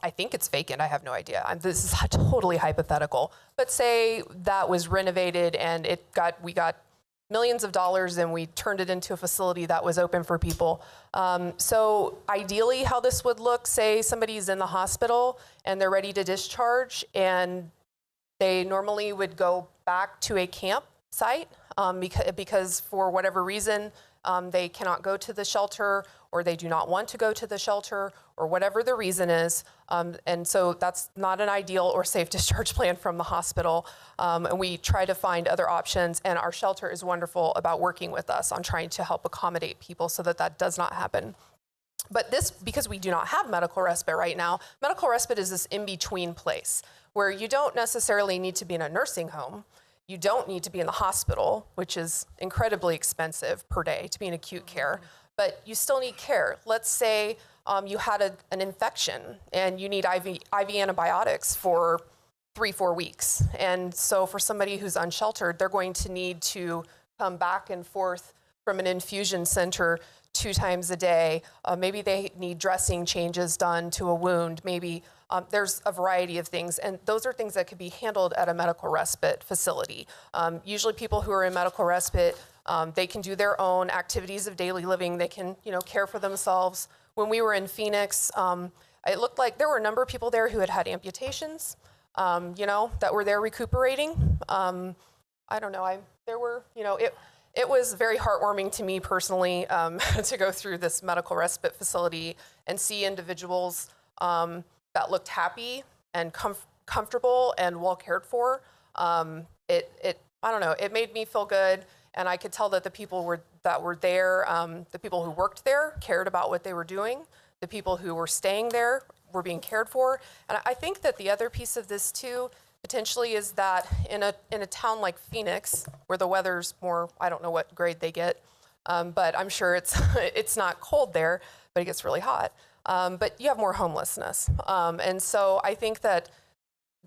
I think it's vacant. I have no idea. This is totally hypothetical. But say that was renovated and we got millions of dollars and we turned it into a facility that was open for people. So ideally how this would look, say somebody's in the hospital and they're ready to discharge, and they normally would go back to a campsite because for whatever reason, they cannot go to the shelter, or they do not want to go to the shelter, or whatever the reason is. And so that's not an ideal or safe discharge plan from the hospital. And we try to find other options, and our shelter is wonderful about working with us on trying to help accommodate people so that does not happen. But this, because we do not have medical respite right now, medical respite is this in-between place where you don't necessarily need to be in a nursing home. You don't need to be in the hospital, which is incredibly expensive per day to be in acute care, but you still need care. Let's say you had an infection and you need IV antibiotics for 3-4 weeks. And so for somebody who's unsheltered, they're going to need to come back and forth from an infusion center 2 times a day. Maybe they need dressing changes done to a wound. Maybe there's a variety of things, and those are things that could be handled at a medical respite facility. Usually people who are in medical respite, they can do their own activities of daily living. They can, care for themselves. When we were in Phoenix, it looked like there were a number of people there who had amputations, that were there recuperating. I don't know, it was very heartwarming to me personally to go through this medical respite facility and see individuals that looked happy and comfortable and well cared for. I don't know, it made me feel good, and I could tell that the people that were there, the people who worked there cared about what they were doing. The people who were staying there were being cared for. And I think that the other piece of this too, potentially, is that in a town like Phoenix, where the weather's more, I don't know what grade they get, but I'm sure it's not cold there, but it gets really hot. But you have more homelessness. And so I think that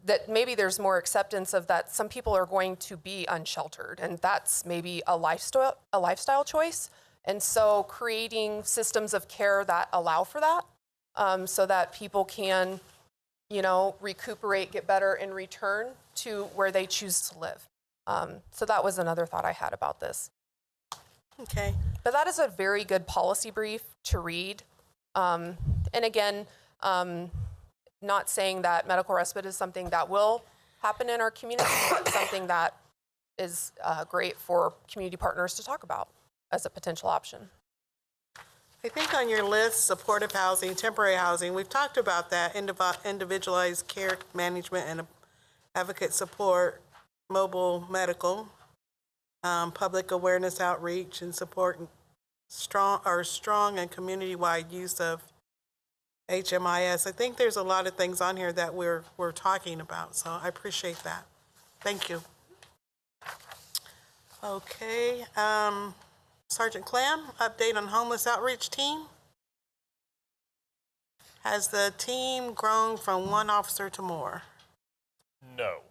that maybe there's more acceptance of that some people are going to be unsheltered, and that's maybe a lifestyle choice. And so creating systems of care that allow for that, so that people can, recuperate, get better, and return to where they choose to live. So that was another thought I had about this. Okay. But that is a very good policy brief to read. And again, not saying that medical respite is something that will happen in our community, but something that is great for community partners to talk about as a potential option. I think on your list, supportive housing, temporary housing, we've talked about that, individualized care management and advocate support, mobile medical, public awareness outreach, and support strong and community-wide use of HMIS. I think there's a lot of things on here that we're talking about, so I appreciate that. Thank you. Okay, Sergeant Clam, update on homeless outreach team. Has the team grown from one officer to more? No.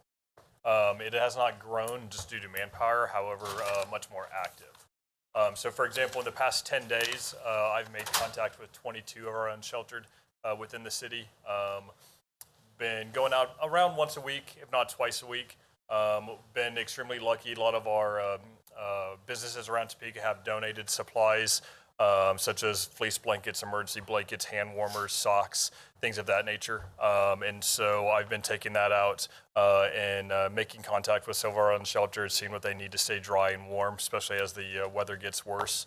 It has not grown just due to manpower, however, much more active. So for example, in the past 10 days, I've made contact with 22 of our unsheltered within the city. Been going out around once a week, if not twice a week. Been extremely lucky. A lot of our businesses around Topeka have donated supplies, such as fleece blankets, emergency blankets, hand warmers, socks, things of that nature. And so I've been taking that out and making contact with some of our unsheltered, seeing what they need to stay dry and warm, especially as the weather gets worse.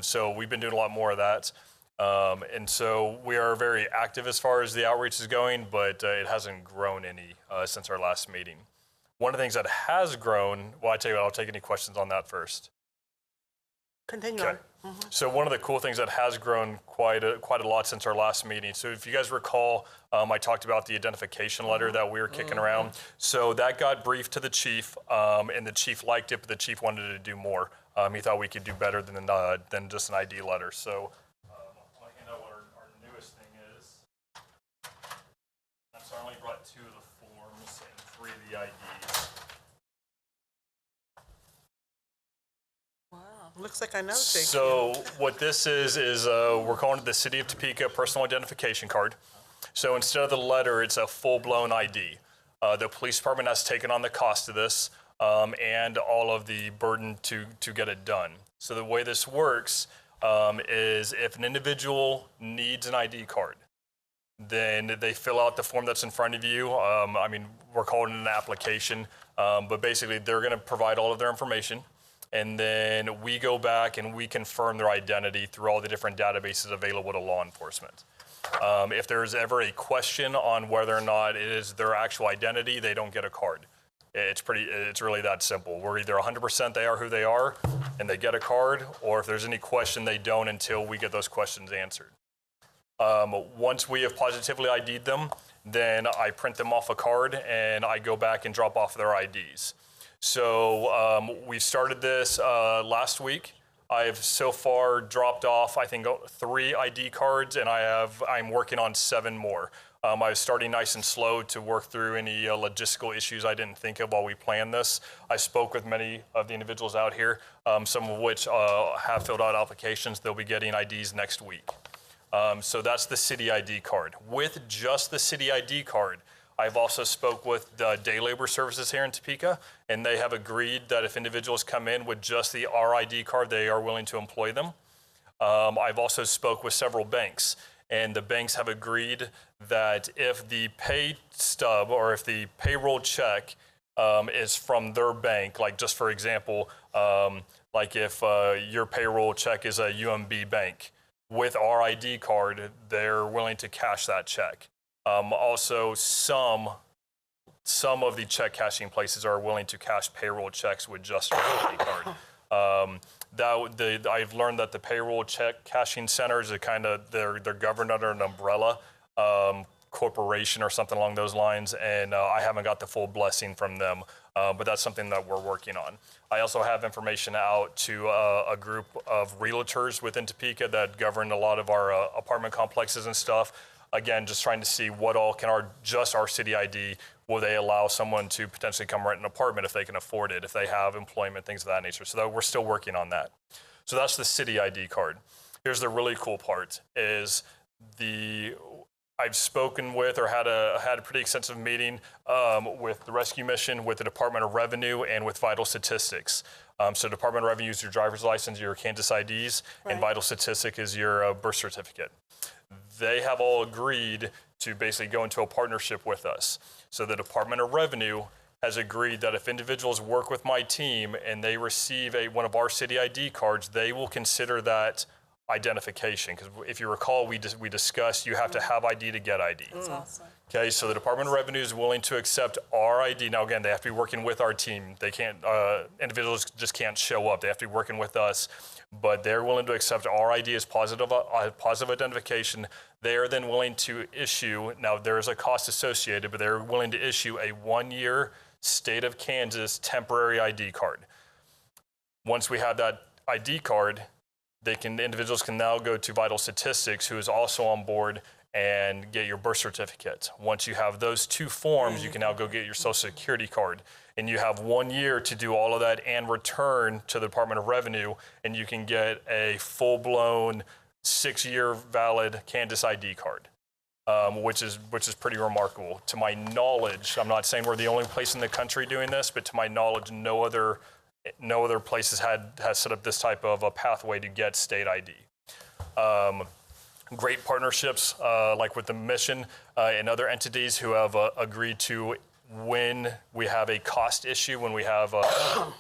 So we've been doing a lot more of that. And so we are very active as far as the outreach is going, but it hasn't grown any since our last meeting. One of the things that has grown, well, I tell you what, I'll take any questions on that first. Continue Okay. on. So one of the cool things that has grown quite a lot since our last meeting. So if you guys recall, I talked about the identification letter that we were kicking around. So that got briefed to the chief, and the chief liked it, but the chief wanted to do more. He thought we could do better than just an ID letter. So I'll hand out what our newest thing is. I'm sorry, I only brought 2 of the forms and 3 of the IDs. Looks like I know. So what this is we're calling it the City of Topeka Personal Identification Card. So instead of the letter, it's a full-blown ID. The police department has taken on the cost of this and all of the burden to get it done. So the way this works is if an individual needs an ID card, then they fill out the form that's in front of you. I mean, we're calling it an application, but basically they're going to provide all of their information. And then we go back and we confirm their identity through all the different databases available to law enforcement. If there's ever a question on whether or not it is their actual identity, they don't get a card. It's really that simple. We're either 100% they are who they are and they get a card, or if there's any question, they don't until we get those questions answered. Once we have positively ID'd them, then I print them off a card and I go back and drop off their IDs. So we started this last week. I've so far dropped off, I think, 3 ID cards, and I'm working on 7 more. I was starting nice and slow to work through any logistical issues I didn't think of while we planned this. I spoke with many of the individuals out here, some of which have filled out applications. They'll be getting IDs next week. So that's the city ID card. With just the city ID card, I've also spoke with the day labor services here in Topeka, and they have agreed that if individuals come in with just the RID card, they are willing to employ them. I've also spoke with several banks, and the banks have agreed that if the pay stub or if the payroll check is from their bank, like just for example, like if your payroll check is a UMB bank, with our ID card, they're willing to cash that check. Also, some of the check cashing places are willing to cash payroll checks with just your ID card. I've learned that the payroll check cashing centers are they're governed under an umbrella corporation or something along those lines, and I haven't got the full blessing from them, but that's something that we're working on. I also have information out to a group of realtors within Topeka that govern a lot of our apartment complexes and stuff. Again, just trying to see what all can our city ID, will they allow someone to potentially come rent an apartment if they can afford it, if they have employment, things of that nature. So we're still working on that. So that's the city ID card. Here's the really cool part is I've spoken with or had a pretty extensive meeting with the rescue mission, with the Department of Revenue, and with Vital Statistics. So Department of Revenue is your driver's license, your Kansas IDs, and Vital Statistic is your birth certificate. They have all agreed to basically go into a partnership with us. So the Department of Revenue has agreed that if individuals work with my team and they receive one of our city ID cards, they will consider that identification. Because if you recall, we discussed you have to have ID to get ID. That's awesome. Okay, so the Department of Revenue is willing to accept our ID. Now, again, they have to be working with our team. They can't, individuals just can't show up. They have to be working with us, but they're willing to accept our ID as positive identification. They are then willing to issue, now there is a cost associated, but they're willing to issue a 1-year state of Kansas temporary ID card. Once we have that ID card, individuals can now go to Vital Statistics, who is also on board, and get your birth certificate. Once you have those 2 forms, you can now go get your Social Security card. And you have 1 year to do all of that and return to the Department of Revenue, and you can get a full-blown 6-year valid Kansas ID card, which is pretty remarkable. To my knowledge, I'm not saying we're the only place in the country doing this, but to my knowledge, no other places has set up this type of a pathway to get state ID. Great partnerships like with the mission and other entities who have agreed to, when we have a cost issue, when we have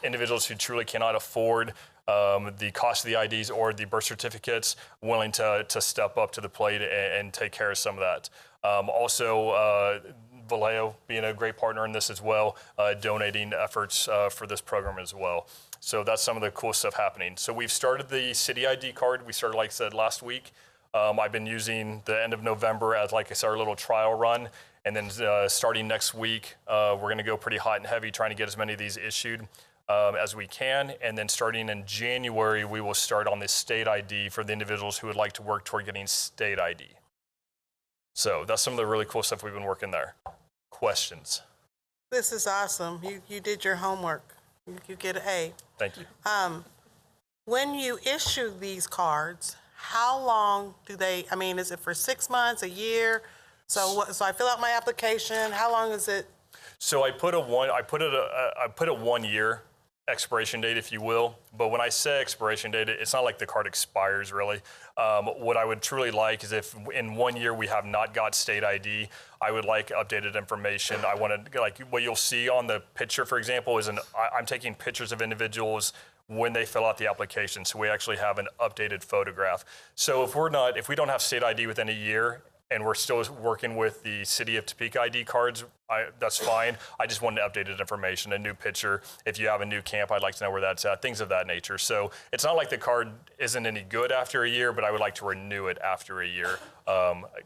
individuals who truly cannot afford the cost of the IDs or the birth certificates, willing to step up to the plate and take care of some of that. Also, Vallejo being a great partner in this as well, donating efforts for this program as well. So that's some of the cool stuff happening. So we've started the city ID card. We started, like I said, last week. I've been using the end of November as, like I said, our little trial run. And then starting next week, we're going to go pretty hot and heavy trying to get as many of these issued as we can. And then starting in January, we will start on the state ID for the individuals who would like to work toward getting state ID. So that's some of the really cool stuff we've been working there. Questions? This is awesome. You did your homework. You get an A. Thank you. When you issue these cards, how long do they, I mean, is it for 6 months, a year? So I fill out my application. How long is it? So I put a 1 year expiration date, if you will. But when I say expiration date, it's not like the card expires really. What I would truly like is if in 1 year we have not got state ID, I would like updated information. I want to, like what you'll see on the picture, for example, is I'm taking pictures of individuals when they fill out the application. So we actually have an updated photograph. So if we don't have state ID within a year, and we're still working with the City of Topeka ID cards, that's fine. I just wanted updated information, a new picture. If you have a new camp, I'd like to know where that's at, things of that nature. So it's not like the card isn't any good after a year, but I would like to renew it after a year,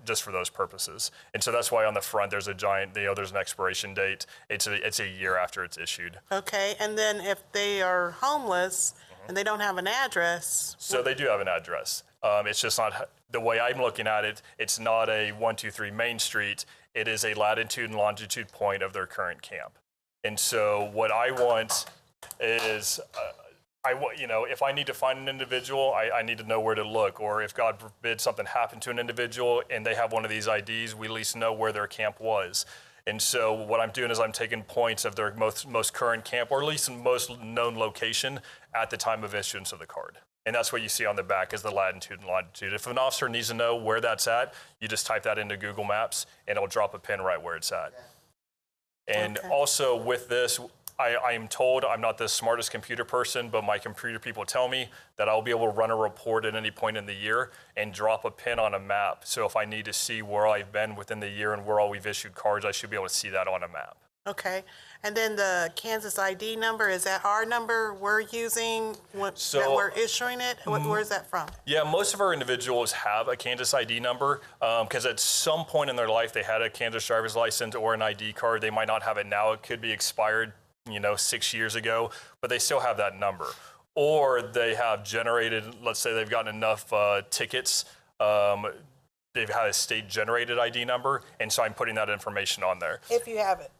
just for those purposes. And so that's why on the front there's a giant, there's an expiration date. It's a year after it's issued. Okay, and then if they are homeless and they don't have an address. So they do have an address. It's just not, the way I'm looking at it, it's not a 123 Main Street. It is a latitude and longitude point of their current camp. And so what I want is, if I need to find an individual, I need to know where to look. Or if God forbid something happened to an individual and they have one of these IDs, we at least know where their camp was. And so what I'm doing is I'm taking points of their most current camp, or at least most known location at the time of issuance of the card. And that's what you see on the back is the latitude and longitude. If an officer needs to know where that's at, you just type that into Google Maps and it'll drop a pin right where it's at. And also with this, I am told I'm not the smartest computer person, but my computer people tell me that I'll be able to run a report at any point in the year and drop a pin on a map. So if I need to see where I've been within the year and where all we've issued cards, I should be able to see that on a map. Okay, and then the Kansas ID number, is that our number we're using that we're issuing it? Where's that from? Yeah, most of our individuals have a Kansas ID number because at some point in their life they had a Kansas driver's license or an ID card. They might not have it now. It could be expired, 6 years ago, but they still have that number. Or they have generated, let's say they've gotten enough tickets they've had a state-generated ID number, and so I'm putting that information on there. If you have it.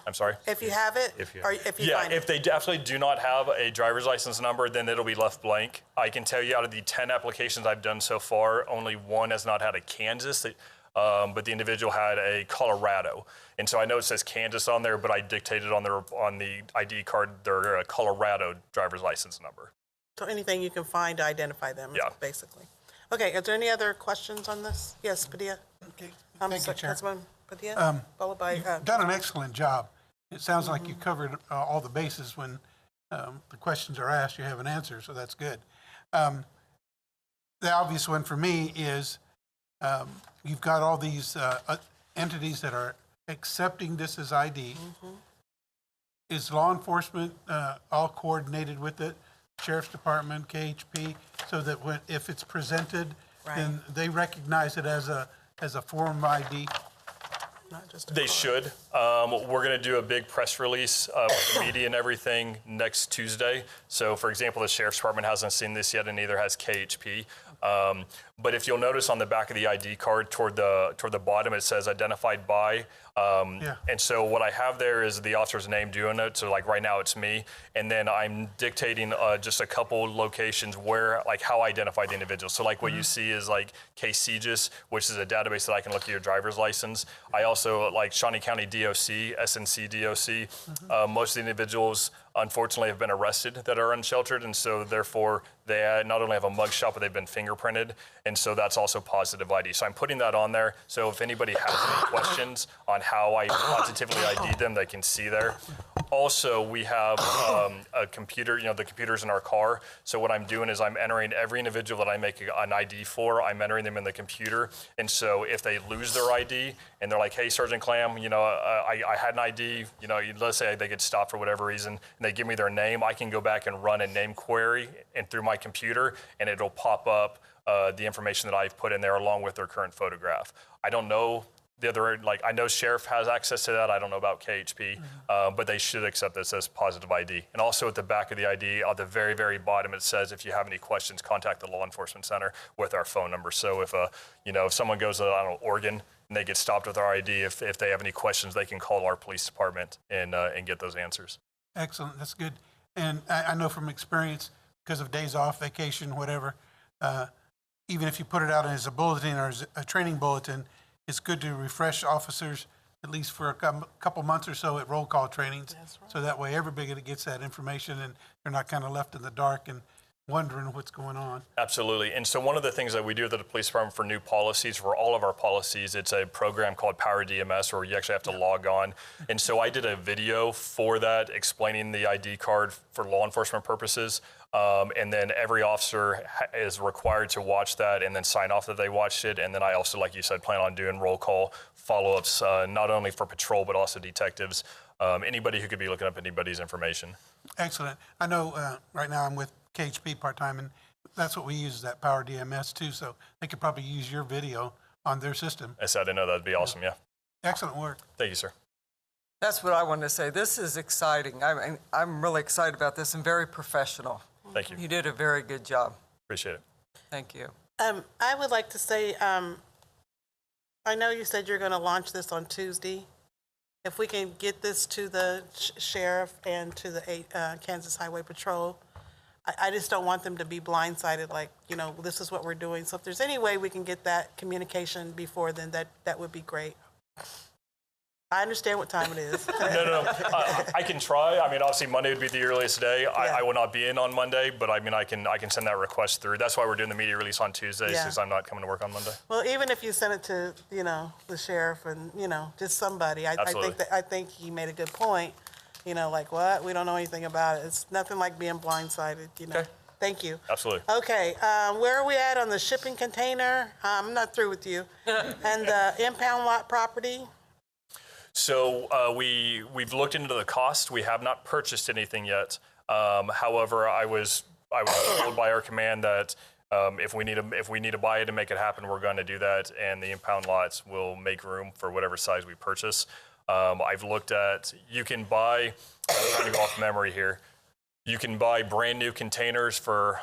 I'm sorry? If you have it, or if you find it. If they absolutely do not have a driver's license number, then it'll be left blank. I can tell you out of the 10 applications I've done so far, only one has not had a Kansas, but the individual had a Colorado. And so I know it says Kansas on there, but I dictated on the ID card their Colorado driver's license number. So anything you can find to identify them, Yeah. basically. Okay, is there any other questions on this? Yes, Padilla? Okay. Thank you, Chair. Councilman Padilla, followed by, You've done an excellent job. It sounds like you covered all the bases when the questions are asked, you have an answer, so that's good. The obvious one for me is you've got all these entities that are accepting this as ID. Is law enforcement all coordinated with it? Sheriff's Department, KHP, so that if it's presented, then they recognize it as a form ID? not just a They card. should. We're going to do a big press release with the media and everything next Tuesday. So, for example, the Sheriff's Department hasn't seen this yet, and neither has KHP. But if you'll notice on the back of the ID card toward the bottom, it says identified by. And so what I have there is the officer's name doing it. So like right now it's me. And then I'm dictating just a couple locations where, like how I identify the individual. So like what you see is like KCGIS, which is a database that I can look at your driver's license. I also like Shawnee County DOC, SNC DOC. Most of the individuals unfortunately have been arrested that are unsheltered, and so therefore they not only have a mugshot, but they've been fingerprinted, and so that's also positive ID. So I'm putting that on there, so if anybody has any questions on how I positively ID them, they can see there. Also, we have a computer, the computers in our car. So what I'm doing is I'm entering every individual that I make an ID for, I'm entering them in the computer. And so if they lose their ID and they're like, hey, Sergeant Clam, I had an ID, let's say they get stopped for whatever reason, and they give me their name, I can go back and run a name query and through my computer, and it'll pop up the information that I've put in there along with their current photograph. I don't know the other, I know Sheriff has access to that. I don't know about KHP, but they should accept this as positive ID. And also at the back of the ID, at the very, very bottom, it says, if you have any questions, contact the law enforcement center with our phone number. So if, if someone goes to, Oregon and they get stopped with our ID, if they have any questions, they can call our police department and get those answers. Excellent, that's good. And I know from experience, because of days off, vacation, whatever, even if you put it out as a bulletin or as a training bulletin, it's good to refresh officers at least for a couple months or so at roll call trainings. That's right. So that way everybody gets that information and they're not kind of left in the dark and wondering what's going on. Absolutely. And so one of the things that we do at the police department for new policies, for all of our policies, it's a program called Power DMS where you actually have to log on. And so I did a video for that explaining the ID card for law enforcement purposes. And then every officer is required to watch that and then sign off that they watched it. And then I also, like you said, plan on doing roll call follow-ups, not only for patrol, but also detectives, anybody who could be looking up anybody's information. Excellent. I know right now I'm with KHP part-time, and that's what we use, is that Power DMS too, so they could probably use your video on their system. I said I didn't know that'd be awesome, yeah. Excellent work. Thank you, sir. That's what I wanted to say. This is exciting. I'm really excited about this and very professional. Thank you. You did a very good job. Appreciate it. Thank you. I would like to say, I know you said you're going to launch this on Tuesday. If we can get this to the sheriff and to the Kansas Highway Patrol, I just don't want them to be blindsided, like, this is what we're doing. So if there's any way we can get that communication before then, that would be great. I understand what time it is. No. I can try. I mean, obviously Monday would be the earliest day. I will not be in on Monday, but I mean, I can send that request through. That's why we're doing the media release on Tuesday, since I'm not coming to work on Monday. Well, even if you send it to, the sheriff and, just somebody, I think he made a good point. Like, what? We don't know anything about it. It's nothing like being blindsided, Okay. Thank you. Absolutely. Okay, where are we at on the shipping container? I'm not through with you. And the impound lot property? So we've looked into the cost. We have not purchased anything yet. However, I was told by our command that if we need to buy it and make it happen, we're going to do that, and the impound lots will make room for whatever size we purchase. I've looked at, you can buy, I'm trying to go off memory here, You can buy brand new containers for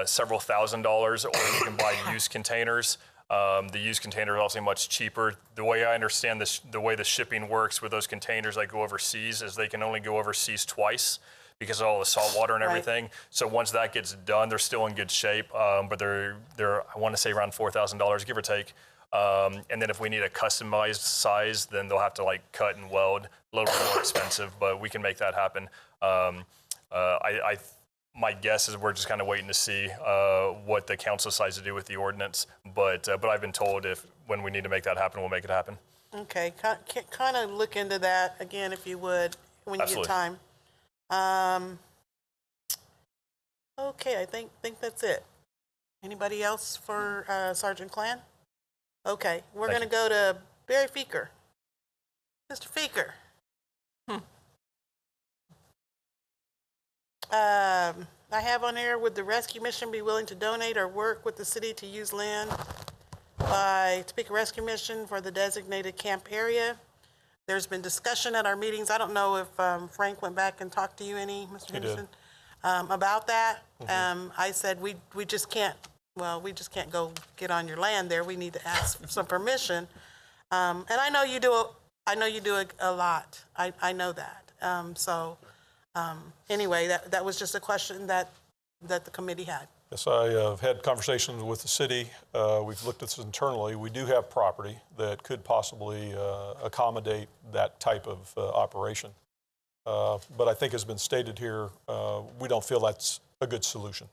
several $1,000s, or you can buy used containers. The used container is also much cheaper. The way I understand this, the way the shipping works with those containers that go overseas is they can only go overseas twice because of all the salt water and everything. So once that gets done, they're still in good shape, but they're I want to say around $4,000, give or take. And then if we need a customized size, then they'll have to like cut and weld, a little bit more expensive, but we can make that happen. My guess is we're just kind of waiting to see what the council decides to do with the ordinance. But I've been told when we need to make that happen, we'll make it happen. Okay, kind of look into that again, if you would, when you Absolutely. get time. Okay, I think that's it. Anybody else for Sergeant Clan? Okay, we're going to go to Barry Feeker. Mr. Feeker. I have on here, would the rescue mission be willing to donate or work with the city to use land by Topeka Rescue Mission for the designated camp area? There's been discussion at our meetings. I don't know if Frank went back and talked to you any, Mr. Henderson, about that. I said we just can't, we just can't go get on your land there. We need to ask for some permission. And I know you do a lot. I know that. Anyway, that was just a question that the committee had. Yes, I have had conversations with the city. We've looked at this internally. We do have property that could possibly accommodate that type of operation. But I think as been stated here, we don't feel that's a good solution.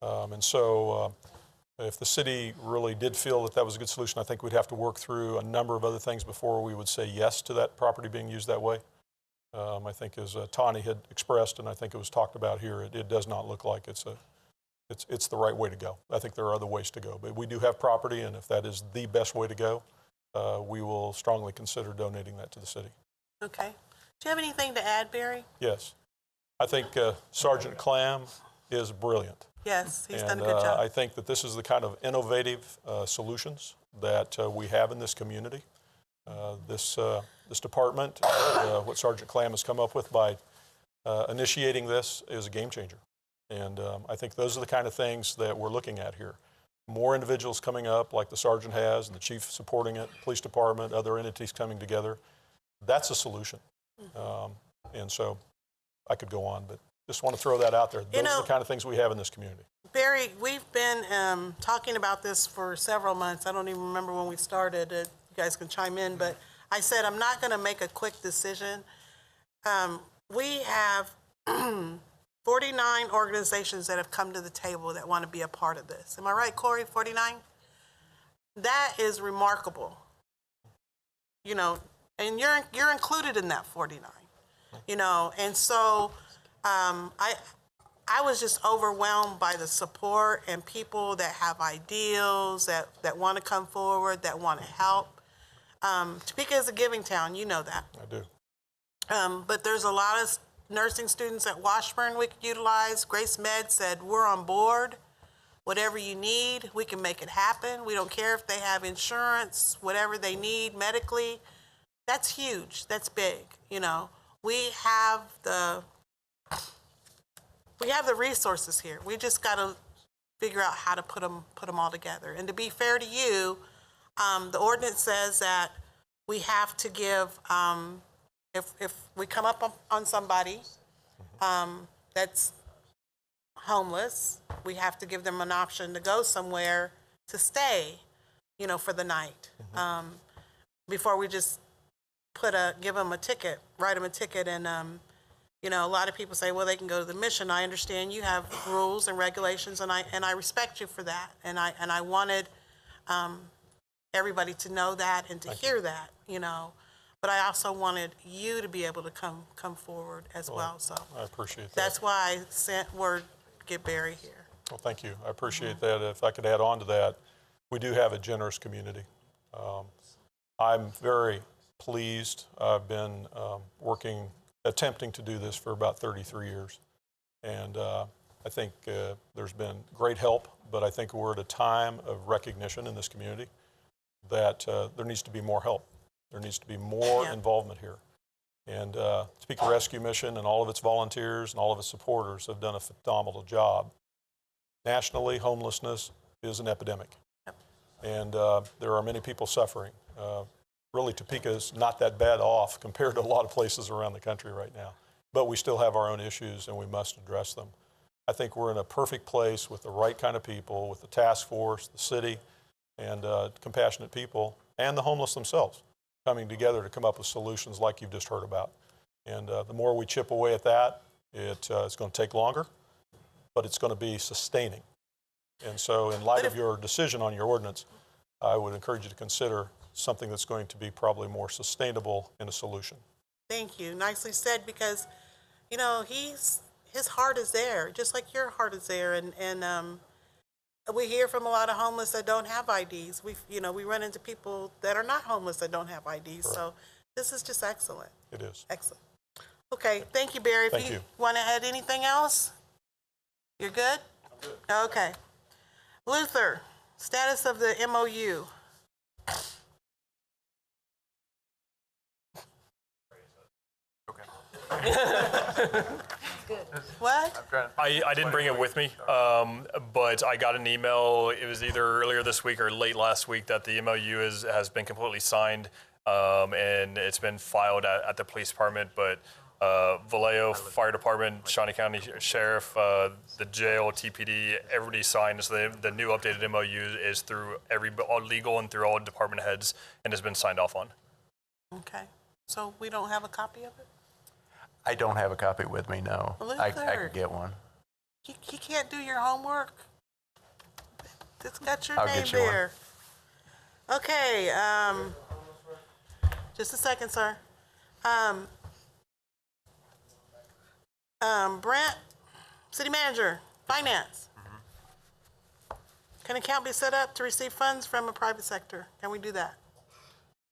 And so if the city really did feel that was a good solution, I think we'd have to work through a number of other things before we would say yes to that property being used that way. I think as Tawny had expressed, and I think it was talked about here, it does not look like it's the right way to go. I think there are other ways to go, but we do have property, and if that is the best way to go, we will strongly consider donating that to the city. Okay. Do you have anything to add, Barry? Yes. I think Sergeant Clam is brilliant. Yes, he's done a And good job. I think that this is the kind of innovative solutions that we have in this community. This department, what Sergeant Clam has come up with by initiating this is a game changer. And I think those are the kind of things that we're looking at here. More individuals coming up like the sergeant has and the chief supporting it, police department, other entities coming together. That's a solution. And so I could go on, but just want to throw that out there. Those are the kind of things we have in this community. Barry, we've been talking about this for several months. I don't even remember when we started. You guys can chime in, but I said I'm not going to make a quick decision. We have 49 organizations that have come to the table that want to be a part of this. Am I right, Corey? 49? That is remarkable. You know, and you're included in that 49. You know, and so I was just overwhelmed by the support and people that have ideals, that want to come forward, that want to help. Topeka is a giving town, you know that. I do. But there's a lot of nursing students at Washburn we could utilize. Grace Med said, we're on board. Whatever you need, we can make it happen. We don't care if they have insurance, whatever they need medically. That's huge, that's big, you know. We have the resources here. We just got to figure out how to put them all together. And to be fair to you, the ordinance says that we have to give, if we come up on somebody that's homeless, we have to give them an option to go somewhere to stay, you know, for the night, before we just give them a ticket, write them a ticket. And, you know, a lot of people say, well, they can go to the mission. I understand you have rules and regulations, and I respect you for that. And I wanted everybody to know that and to hear that, you know. But I also wanted you to be able to come forward as well. So I appreciate that. that's why I sent word, get Barry here. Well, thank you. I appreciate that. If I could add on to that, we do have a generous community. I'm very pleased. I've been attempting to do this for about 33 years. And I think there's been great help, but I think we're at a time of recognition in this community that there needs to be more help. There needs to be more involvement here. And Topeka Rescue Mission and all of its volunteers and all of its supporters have done a phenomenal job. Nationally, homelessness is an epidemic. And there are many people suffering. Really, Topeka is not that bad off compared to a lot of places around the country right now. But we still have our own issues, and we must address them. I think we're in a perfect place with the right kind of people, with the task force, the city, and compassionate people, and the homeless themselves coming together to come up with solutions like you've just heard about. And the more we chip away at that, it's going to take longer, but it's going to be sustaining. And so in light of your decision on your ordinance, I would encourage you to consider something that's going to be probably more sustainable in a solution. Thank you. Nicely said, because, you know, his heart is there, just like your heart is there. And we hear from a lot of homeless that don't have IDs. We run into people that are not homeless that don't have IDs. Correct. So this is just excellent. It is. Excellent. Okay, thank you, Barry. Thank if you. Want to add anything else? You're good? I'm good. Okay. Luther, status of the MOU. What? I didn't bring it with me, but I got an email. It was either earlier this week or late last week that the MOU has been completely signed, and it's been filed at the police department. But Vallejo Fire Department, Shawnee County Sheriff, the jail, TPD, everybody signed. So the new updated MOU is through all legal and through all department heads, and has been signed off on. Okay. So we don't have a copy of it? I don't have a copy with me, no. I Luther. could get one. You can't do your homework? It's got your I'll name get you one. there. Okay, just a second, sir. Brent, City Manager, Finance. Can an account be set up to receive funds from a private sector? Can we do that?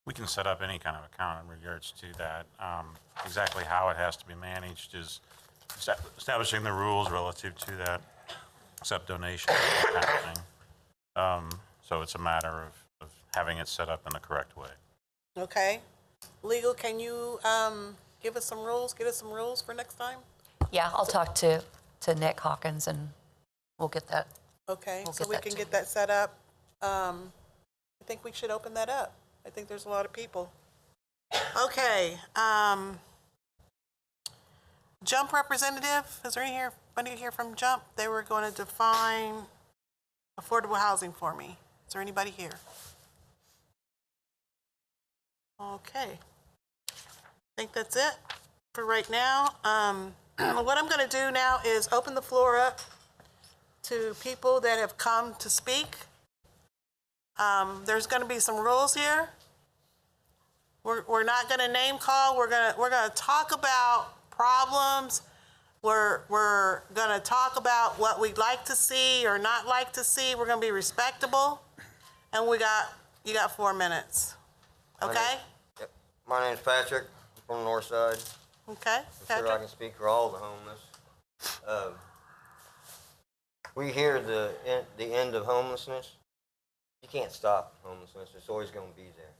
We can set up any kind of account in regards to that. Exactly how it has to be managed is establishing the rules relative to that, accept donations, that kind of thing. So it's a matter of having it set up in the correct way. Okay. Legal, can you give us some rules, get us some rules for next time? Yeah, I'll talk to Nick Hawkins and we'll get that. Okay, We'll so get we that can to get you. that set up. I think we should open that up. I think there's a lot of people. Okay, Jump representative, is there anybody here from Jump? They were going to define affordable housing for me. Is there anybody here? Okay. I think that's it for right now. What I'm going to do now is open the floor up to people that have come to speak. There's going to be some rules here. We're not going to name call. We're going to talk about problems. We're going to talk about what we'd like to see or not like to see. We're going to be respectable. And you got 4 minutes. Okay? Yep. My name's Patrick. I'm from the north side. Okay, I'm sure I Patrick? can speak for all the homeless. We hear the end of homelessness. You can't stop homelessness. It's always going to be there.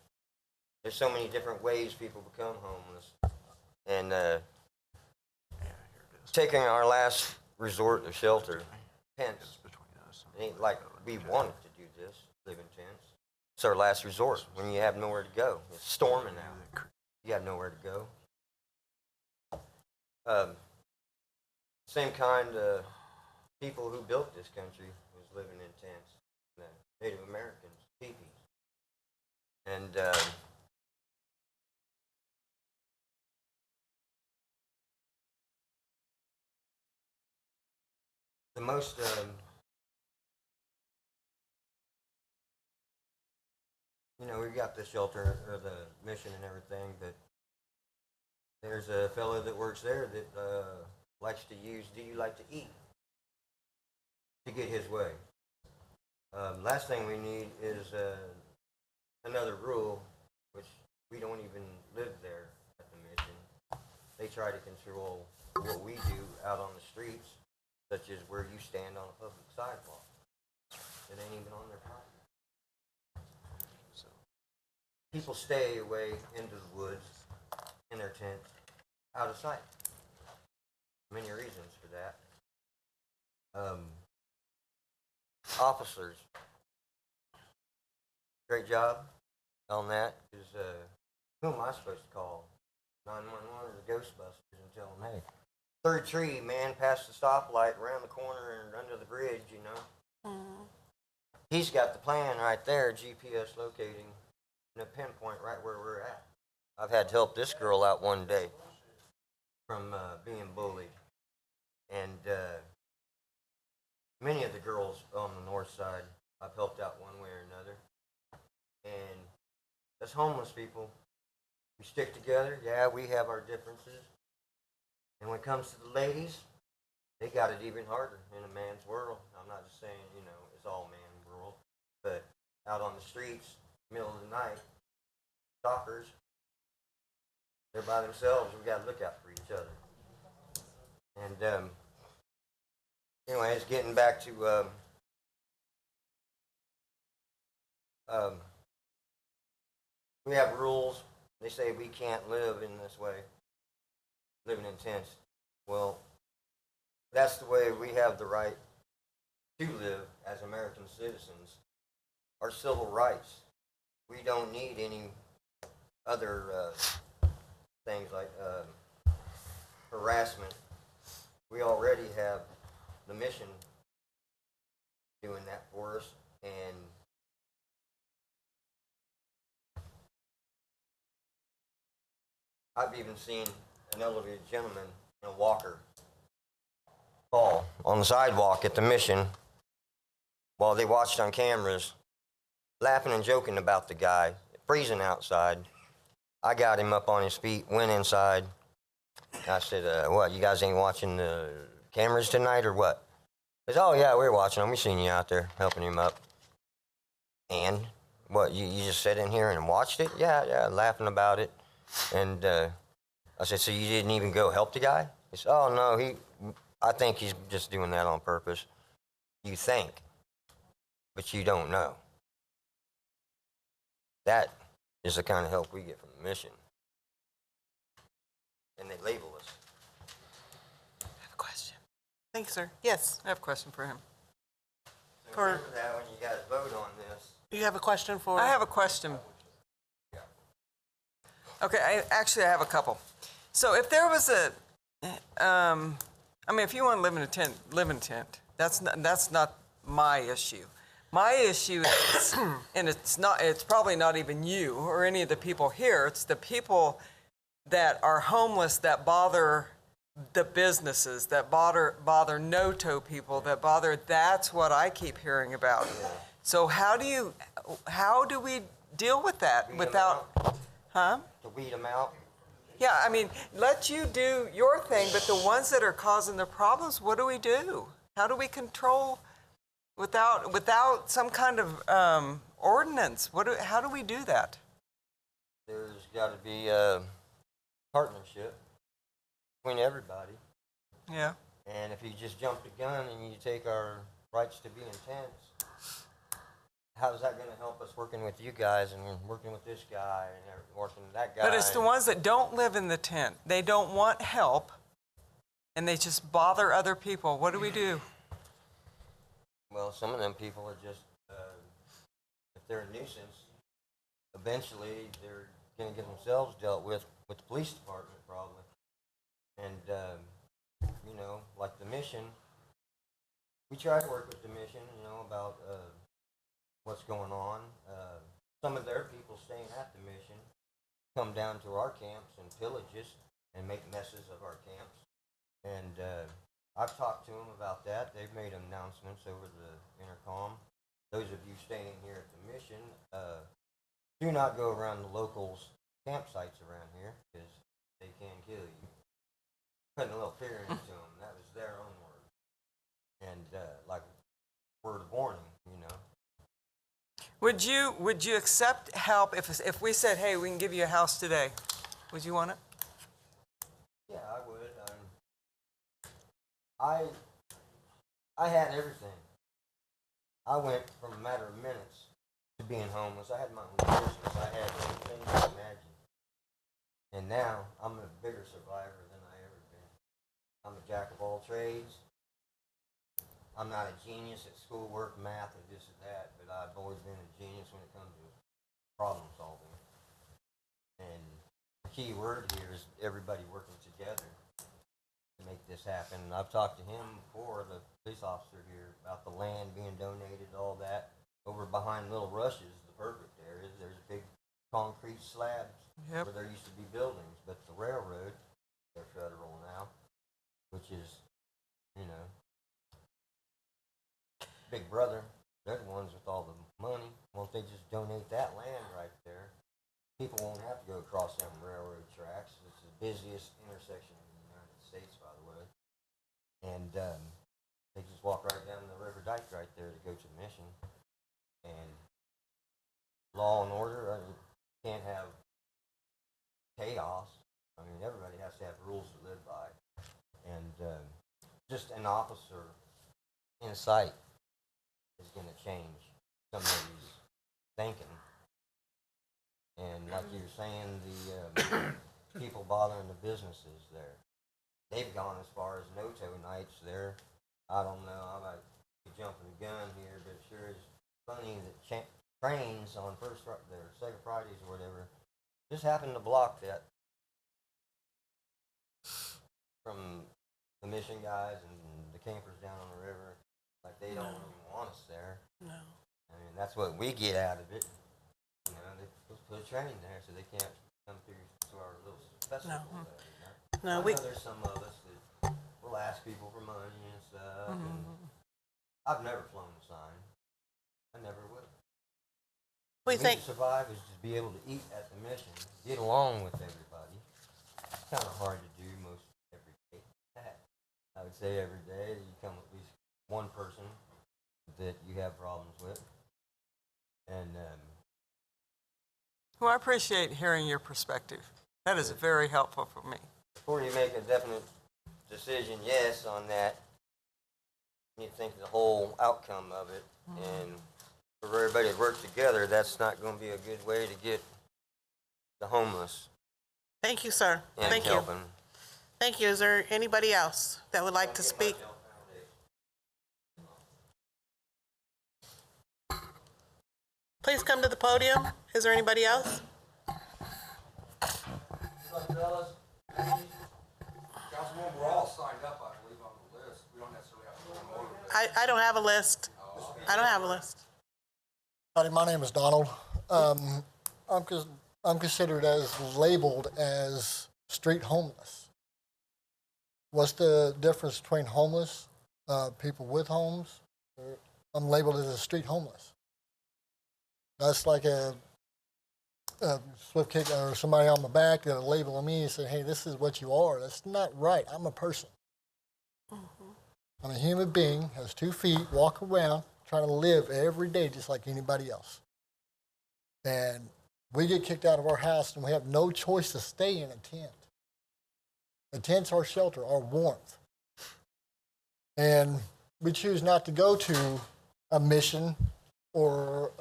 There's so many different ways people become homeless. And taking our last resort of shelter, tents. It ain't like we wanted to do this, live in tents. It's our last resort when you have nowhere to go. It's storming out. You have nowhere to go. Same kind of people who built this country was living in tents. The Native Americans, teepees. And the most we got the shelter or the mission and everything, but there's a fellow that works there that likes to use "do you like to eat" to get his way. Last thing we need is another rule, which we don't even live there at the mission. They try to control what we do out on the streets, such as where you stand on a public sidewalk. It ain't even on their property. So people stay away into the woods in their tents out of sight. Many reasons for that. Officers, great job on that. Because who am I supposed to call? 911 or the Ghostbusters and tell them, hey, third tree, man, past the stoplight, around the corner and under the bridge, you know. He's got the plan right there, GPS locating, and a pinpoint right where we're at. I've had to help this girl out one day from being bullied. And many of the girls on the north side I've helped out one way or another. And as homeless people, we stick together. Yeah, we have our differences. And when it comes to the ladies, they got it even harder in a man's world. I'm not just saying, you know, it's all man world, but out on the streets, middle of the night, stalkers, they're by themselves. We got to look out for each other. And anyways, getting back to we have rules. They say we can't live in this way, living in tents. Well, that's the way we have the right to live as American citizens. Our civil rights. We don't need any other things like harassment. We already have the mission doing that for us, and I've even seen an elderly gentleman in a walker fall on the sidewalk at the mission while they watched on cameras, laughing and joking about the guy, freezing outside. I got him up on his feet, went inside. I said, what, you guys ain't watching the cameras tonight or what? He said, oh yeah, we were watching them. We seen you out there helping him up. And what, you just sat in here and watched it? Yeah, laughing about it. And I said, so you didn't even go help the guy? He said, oh no, I think he's just doing that on purpose. You think, but you don't know. That is the kind of help we get from the mission. And they label us. I have a question. Thanks, sir. Yes. I have a question for him. So remember that when you guys vote on this. You have a question for? I have a question. Okay, I have a couple. So if there was I mean, if you want to live in a tent, live in a tent. That's not my issue. My issue is, and it's probably not even you or any of the people here. It's the people that are homeless that bother the businesses, that bother no-toe people, that bother. That's what I keep hearing about. So how do we deal with that without, huh? To weed them out. Yeah, I mean, let you do your thing, but the ones that are causing the problems, what do we do? How do we control without some kind of ordinance? How do we do that? There's got to be a partnership between everybody. Yeah. And if you just jump the gun and you take our rights to be in tents, how's that going to help us working with you guys and working with this guy and working with that guy? But it's the ones that don't live in the tent. They don't want help, and they just bother other people. What do we do? Well, some of them people are just, if they're a nuisance, eventually they're going to get themselves dealt with the police department probably. And, you know, like the mission, we try to work with the mission, you know, about what's going on. Some of their people staying at the mission come down to our camps and pillage us and make messes of our camps. And I've talked to them about that. They've made announcements over the intercom. Those of you staying here at the mission, do not go around the locals' campsites around here because they can kill you. Putting a little fear into them. That was their own word. And like word of warning, you know. Would you accept help if we said, hey, we can give you a house today? Would you want it? Yeah, I would. I had everything. I went from a matter of minutes to being homeless. I had my own business. I had everything you can imagine. And now I'm a bigger survivor jack of all trades. I'm not a genius at schoolwork, math, or this or that, but I've always been a genius when it comes to problem solving. And the key word here is everybody working together to make this happen. And I've talked to him before, the police officer here, about the land being donated, all that. Over behind Little Rush is the perfect area. There's big concrete slabs where there used to be buildings, but the railroad, they're federal now, which is, you know, Big Brother. They're the ones with all the money. Won't they just donate that land right there? People won't have to go across them railroad tracks. It's the busiest intersection in the United States, by the way. And they just walk right down the river dike right there to go to the mission. And law and order, I mean, can't have chaos. I mean, everybody has to have rules to live by. And just an officer in sight is going to change somebody's thinking. And like you were saying, the people bothering the businesses there, they've gone as far as no-tow nights there. I don't know, I might be jumping the gun here, but it sure is funny that trains on their second Fridays or whatever just happen to block that from the mission guys and the campers down on the river. Like they don't even want us there. No. I mean, that's what we get out of it. You know, they just put a train there so they can't come through to our little festival. No. There, you know? No, I know there's some of us that will ask people for money and stuff. And I've never flown a sign. I never will. We For me think, to survive is to be able to eat at the mission, get along with everybody. It's kind of hard to do most every day. I would say every day you come at least one person that you have problems with. And Well, I appreciate hearing your perspective. That is very helpful for me. before you make a definite decision, yes, on that, you think the whole outcome of it. And for everybody to work together, that's not going to be a good way to get the homeless thank you, sir. and Thank you. helping. Thank you. Is there anybody else that would like to speak? Please come to the podium. Is there anybody else? Councilwoman, we're all signed up, I believe, on the list. We don't necessarily have to go in order. I don't have a list. I don't have a list. Howdy, my name is Donald. I'm considered as labeled as street homeless. What's the difference between homeless, people with homes? I'm labeled as a street homeless. That's like a swift kick or somebody on my back that labeling me and say, hey, this is what you are. That's not right. I'm a person. I'm a human being, has 2 feet, walk around, trying to live every day just like anybody else. And we get kicked out of our house and we have no choice to stay in a tent. A tent's our shelter, our warmth. And we choose not to go to a mission or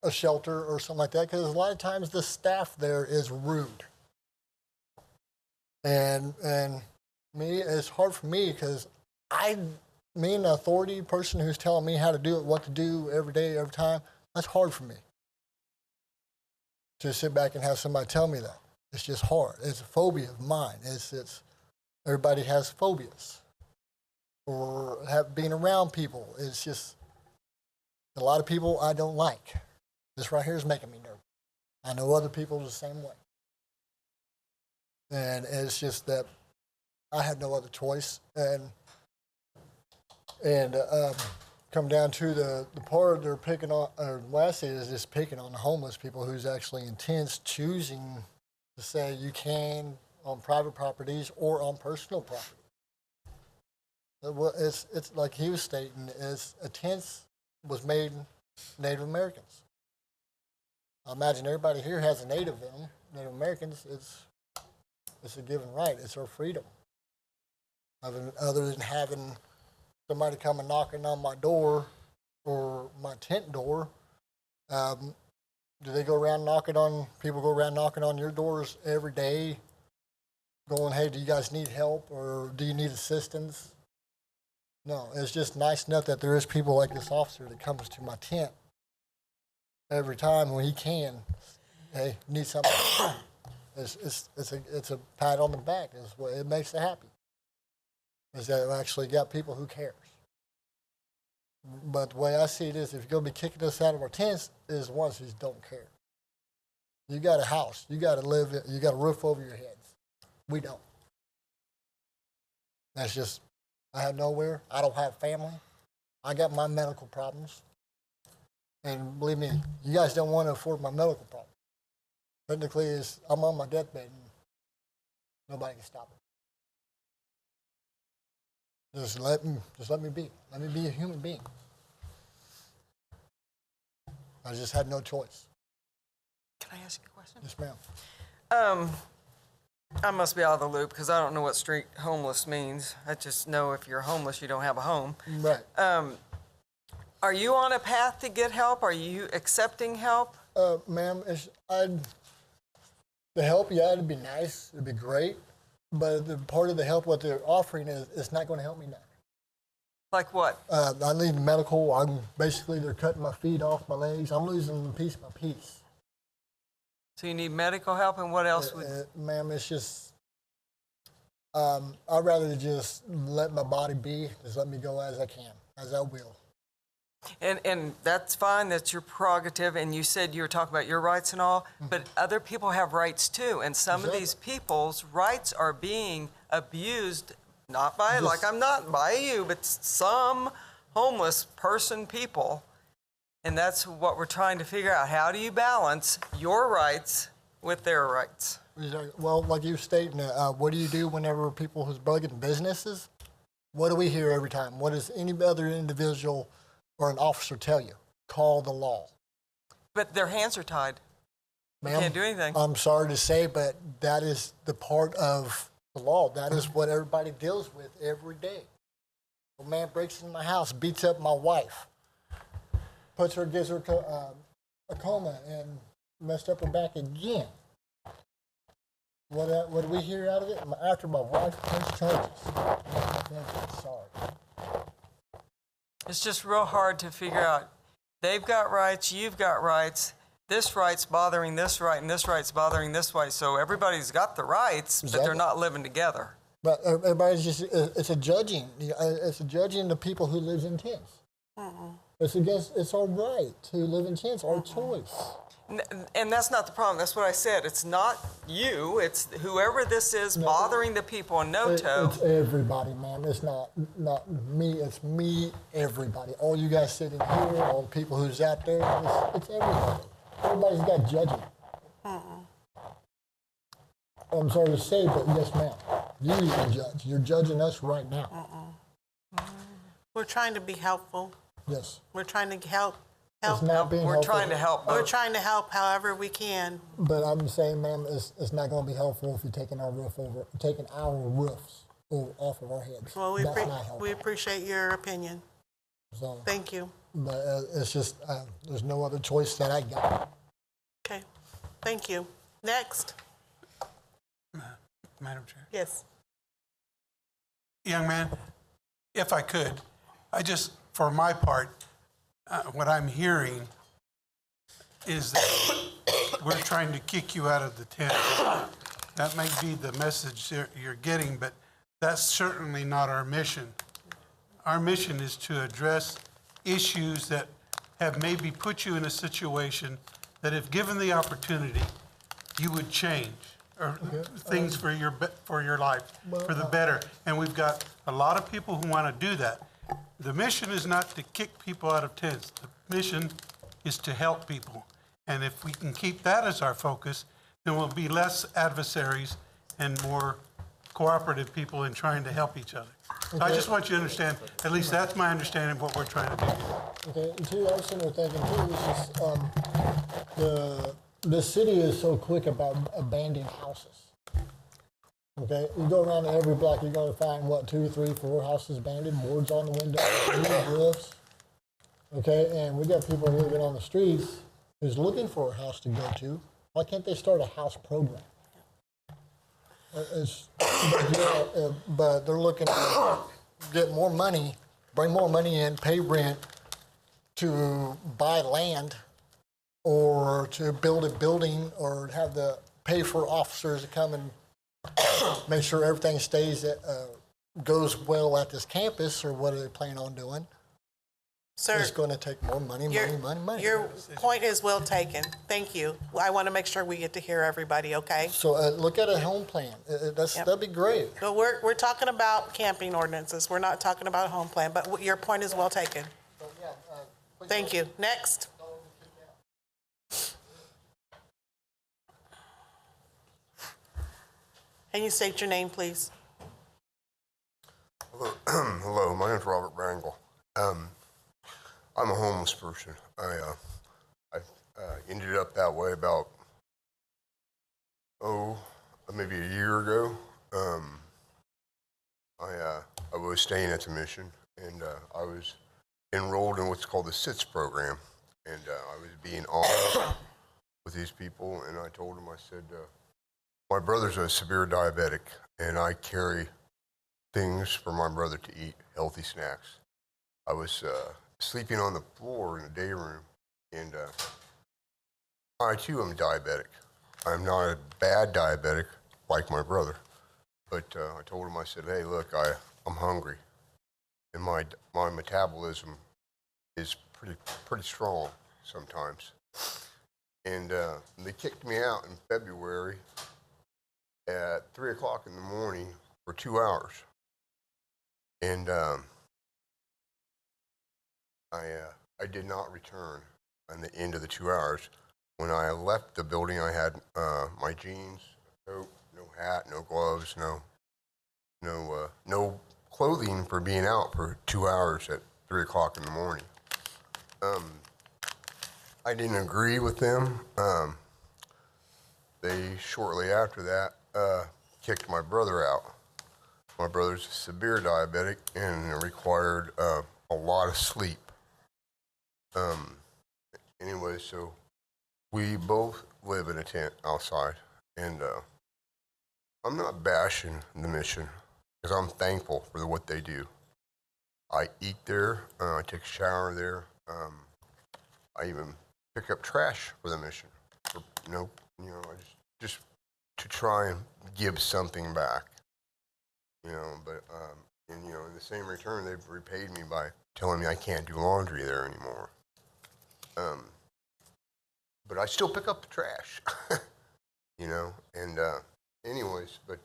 a shelter or something like that because a lot of times the staff there is rude. And me, it's hard for me because me, an authority person who's telling me how to do it, what to do every day, every time, that's hard for me. To sit back and have somebody tell me that. It's just hard. It's a phobia of mine. It's everybody has phobias. Or being around people. It's just a lot of people I don't like. This right here is making me nervous. I know other people the same way. And it's just that I had no other choice. And come down to the part they're picking on, or last is just picking on the homeless people who's actually intends choosing to say you can on private properties or on personal property. Well, it's like he was stating, is a tent was made Native Americans. I imagine everybody here has a Native in them. Native Americans, it's a given right. It's our freedom. Other than having somebody come and knocking on my door or my tent door, do they go around knocking on, people go around knocking on your doors every day going, hey, do you guys need help or do you need assistance? No, it's just nice enough that there is people like this officer that comes to my tent every time when he can. Hey, need something. It's a pat on the back. It's what it makes it happy. Is that we actually got people who cares. But the way I see it is, if you're gonna be kicking us out of our tents, is the ones who don't care. You got a house, you got to live, you got a roof over your heads. We don't. That's just, I have nowhere. I don't have family. I got my medical problems. And believe me, you guys don't want to afford my medical problems. Technically, I'm on my deathbed and nobody can stop it. Just let me be. Let me be a human being. I just had no choice. Can I ask you a question? Yes, ma'am. I must be out of the loop because I don't know what street homeless means. I just know if you're homeless, you don't have a home. Right. Are you on a path to get help? Are you accepting help? Ma'am, the help, yeah, it'd be nice. It'd be great. But the part of the help, what they're offering is, it's not going to help me now. Like what? I need medical. They're cutting my feet off, my legs. I'm losing piece by piece. So you need medical help, and what else would? Ma'am, it's just, I'd rather just let my body be, just let me go as I can, as I will. And that's fine, that's your prerogative, and you said you were talking about your rights and all, but other people have rights too, and some of these people's rights are being abused, not by, I'm not by you, but some homeless people, and that's what we're trying to figure out. How do you balance your rights with their rights? Well, like you stating, what do you do whenever people who's bugging businesses? What do we hear every time? What does any other individual or an officer tell you? Call the law. But their hands are tied. They can't do anything. I'm sorry to say, but that is the part of the law. That is what everybody deals with every day. A man breaks into my house, beats up my wife, gives her a coma, and messed up her back again. What do we hear out of it? After my wife punched charges. Sorry. It's just real hard to figure out. They've got rights, you've got rights. This right's bothering this right, and this right's bothering this right. So everybody's got the rights, but they're not living together. But everybody's just, it's a judging. It's a judging the people who live in tents. It's our right to live in tents, our choice. And that's not the problem. That's what I said. It's not you. It's whoever this is bothering the people in Noto. It's everybody, ma'am. It's not me. It's me, everybody. All you guys sitting here, all the people who's out there, it's everybody. Everybody's got judging. I'm sorry to say, but yes, ma'am. You even judge. You're judging us right now. We're trying to be helpful. Yes. We're trying to help. It's not being We're helpful. trying to help. We're trying to help however we can. But I'm saying, ma'am, it's not going to be helpful if you're taking our roofs off of our heads. Well, That's not helpful. we appreciate your opinion. So, Thank you. but it's just, there's no other choice that I got. Okay. Thank you. Next. Madam Chair. Yes. Young man, if I could, for my part, what I'm hearing is that we're trying to kick you out of the tent. That may be the message you're getting, but that's certainly not our mission. Our mission is to address issues that have maybe put you in a situation that if given the opportunity, you would change, or things for your life, for the better. And we've got a lot of people who want to do that. The mission is not to kick people out of tents. The mission is to help people. And if we can keep that as our focus, then we'll be less adversaries and more cooperative people in trying to help each other. So I just want you to understand, at least that's my understanding of what we're trying to do. Okay, and too, I was sitting there thinking too, it's just, the city is so quick about abandoning houses. Okay, you go around to every block, you're going to find, 2, 3, 4 houses abandoned, boards on the windows, roofs. Okay, and we got people living on the streets who's looking for a house to go to. Why can't they start a house program? But they're looking to get more money, bring more money in, pay rent to buy land or to build a building or have the pay for officers to come and make sure everything stays, goes well at this campus, or what are they planning on doing? Sir, It's going to take more money, money. your point is well taken. Thank you. I want to make sure we get to hear everybody, okay? So look at a home plan. That'd be great. But we're talking about camping ordinances. We're not talking about a home plan, but your point is well taken. Thank you. Next. Can you state your name, please? Hello, my name's Robert Brangle. I'm a homeless person. I ended up that way about, maybe a year ago. I was staying at the mission, and I was enrolled in what's called the SITS program, and I was being honest with these people, and I told them, I said, my brother's a severe diabetic, and I carry things for my brother to eat, healthy snacks. I was sleeping on the floor in the day room, and I too am diabetic. I'm not a bad diabetic like my brother, but I told him, I said, hey, look, I'm hungry, and my metabolism is pretty strong sometimes. And they kicked me out in February at 3 o'clock in the morning for 2 hours. And I did not return on the end of the 2 hours. When I left the building, I had my jeans, coat, no hat, no gloves, no clothing for being out for 2 hours at 3 o'clock in the morning. I didn't agree with them. They shortly after that kicked my brother out. My brother's a severe diabetic and required a lot of sleep. Anyway, so we both live in a tent outside, and I'm not bashing the mission because I'm thankful for what they do. I eat there, I take a shower there, I even pick up trash for the mission. For, I just to try and give something back. But in the same return, they've repaid me by telling me I can't do laundry there anymore. But I still pick up the trash, and anyways, but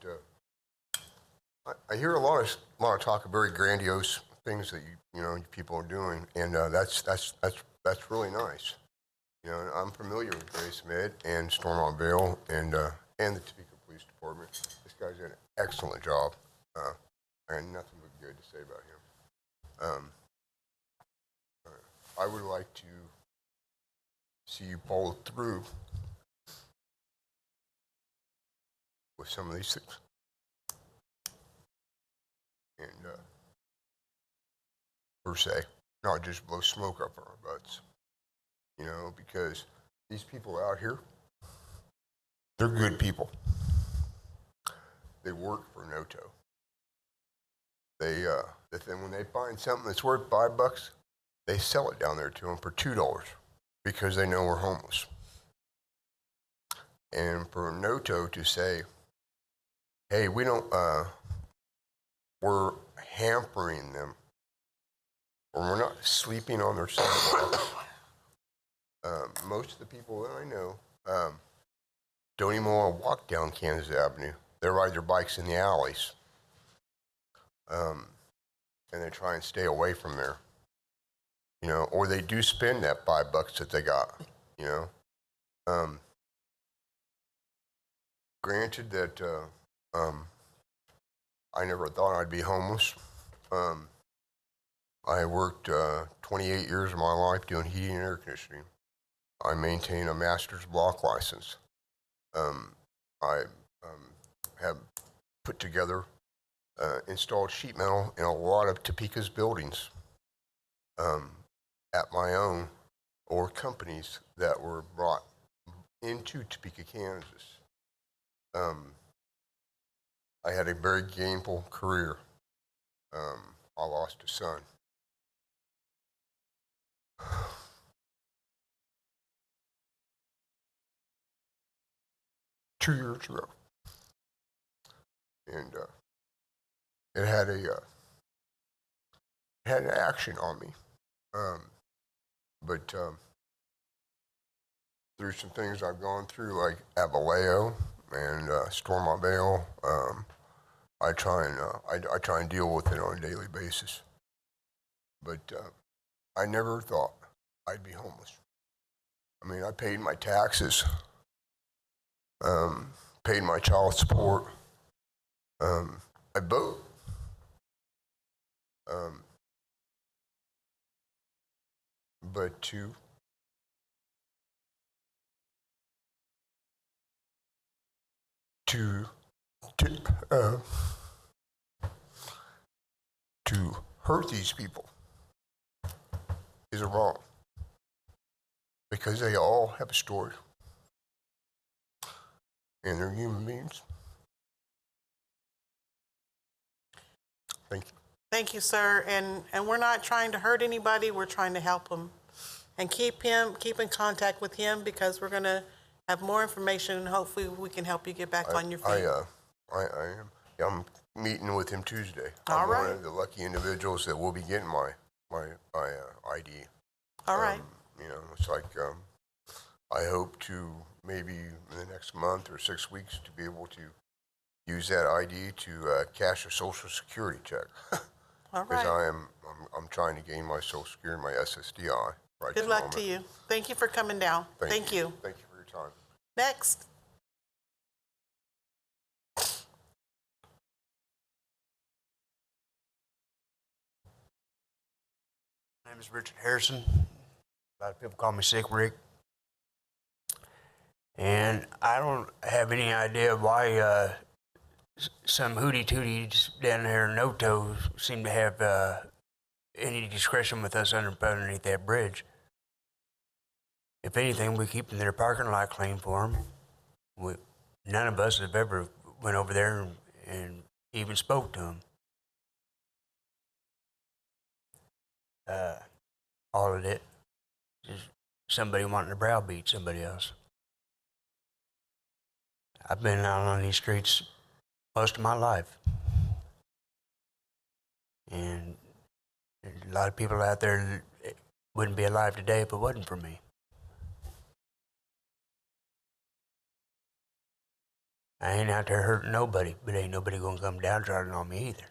I hear a lot of talk of very grandiose things that you people are doing, and that's really nice. And I'm familiar with Grace Med and Stormont Vale and the Topeka Police Department. This guy's done an excellent job. I had nothing but good to say about him. I would like to see you follow through with some of these things. And per se, not just blow smoke up our butts. Because these people out here, they're good people. They work for NOTO. Then when they find something that's worth $5, they sell it down there to them for $2 because they know we're homeless. And for NOTO to say, hey, we don't, we're hampering them, or we're not sleeping on their sidewalks. Most of the people that I know don't even want to walk down Kansas Avenue. They ride their bikes in the alleys. And they try and stay away from there. Or they do spend that $5 that they got, Granted that I never thought I'd be homeless. I worked 28 years of my life doing heating and air conditioning. I maintain a master's block license. I have put together, installed sheet metal in a lot of Topeka's buildings at my own or companies that were brought into Topeka, Kansas. I had a very gainful career. I lost a son. Two years ago. And it had an action on me. But through some things I've gone through, like Avaleo and Stormont-Vale, I try and deal with it on a daily basis. But I never thought I'd be homeless. I mean, I paid my taxes, paid my child support. I vote. But to hurt these people is wrong, because they all have a story and they're human beings. Thank you. Thank you, sir. And we're not trying to hurt anybody. We're trying to help him and keep in contact with him, because we're going to have more information and hopefully we can help you get back on your feet. I'm meeting with him Tuesday. All I'm right. one of the lucky individuals that will be getting my ID. All right. You know, it's like I hope to maybe in the next month or 6 weeks to be able to use that ID to cash a Social Security check. All Because right. I'm trying to gain my Social Security, my SSDI. Right. Good luck to you. Thank you for coming down. Thank you. Thank you for your time. Next. My name is Richard Harrison. A lot of people call me Sick Rick. And I don't have any idea why some hootie tooties down there in Noto seem to have any discretion with us underneath that bridge. If anything, we keep their parking lot clean for them. None of us have ever went over there and even spoke to them. All of it is somebody wanting to browbeat somebody else. I've been out on these streets most of my life. And there's a lot of people out there that wouldn't be alive today if it wasn't for me. I ain't out there hurting nobody, but ain't nobody gonna come downtrodden on me either.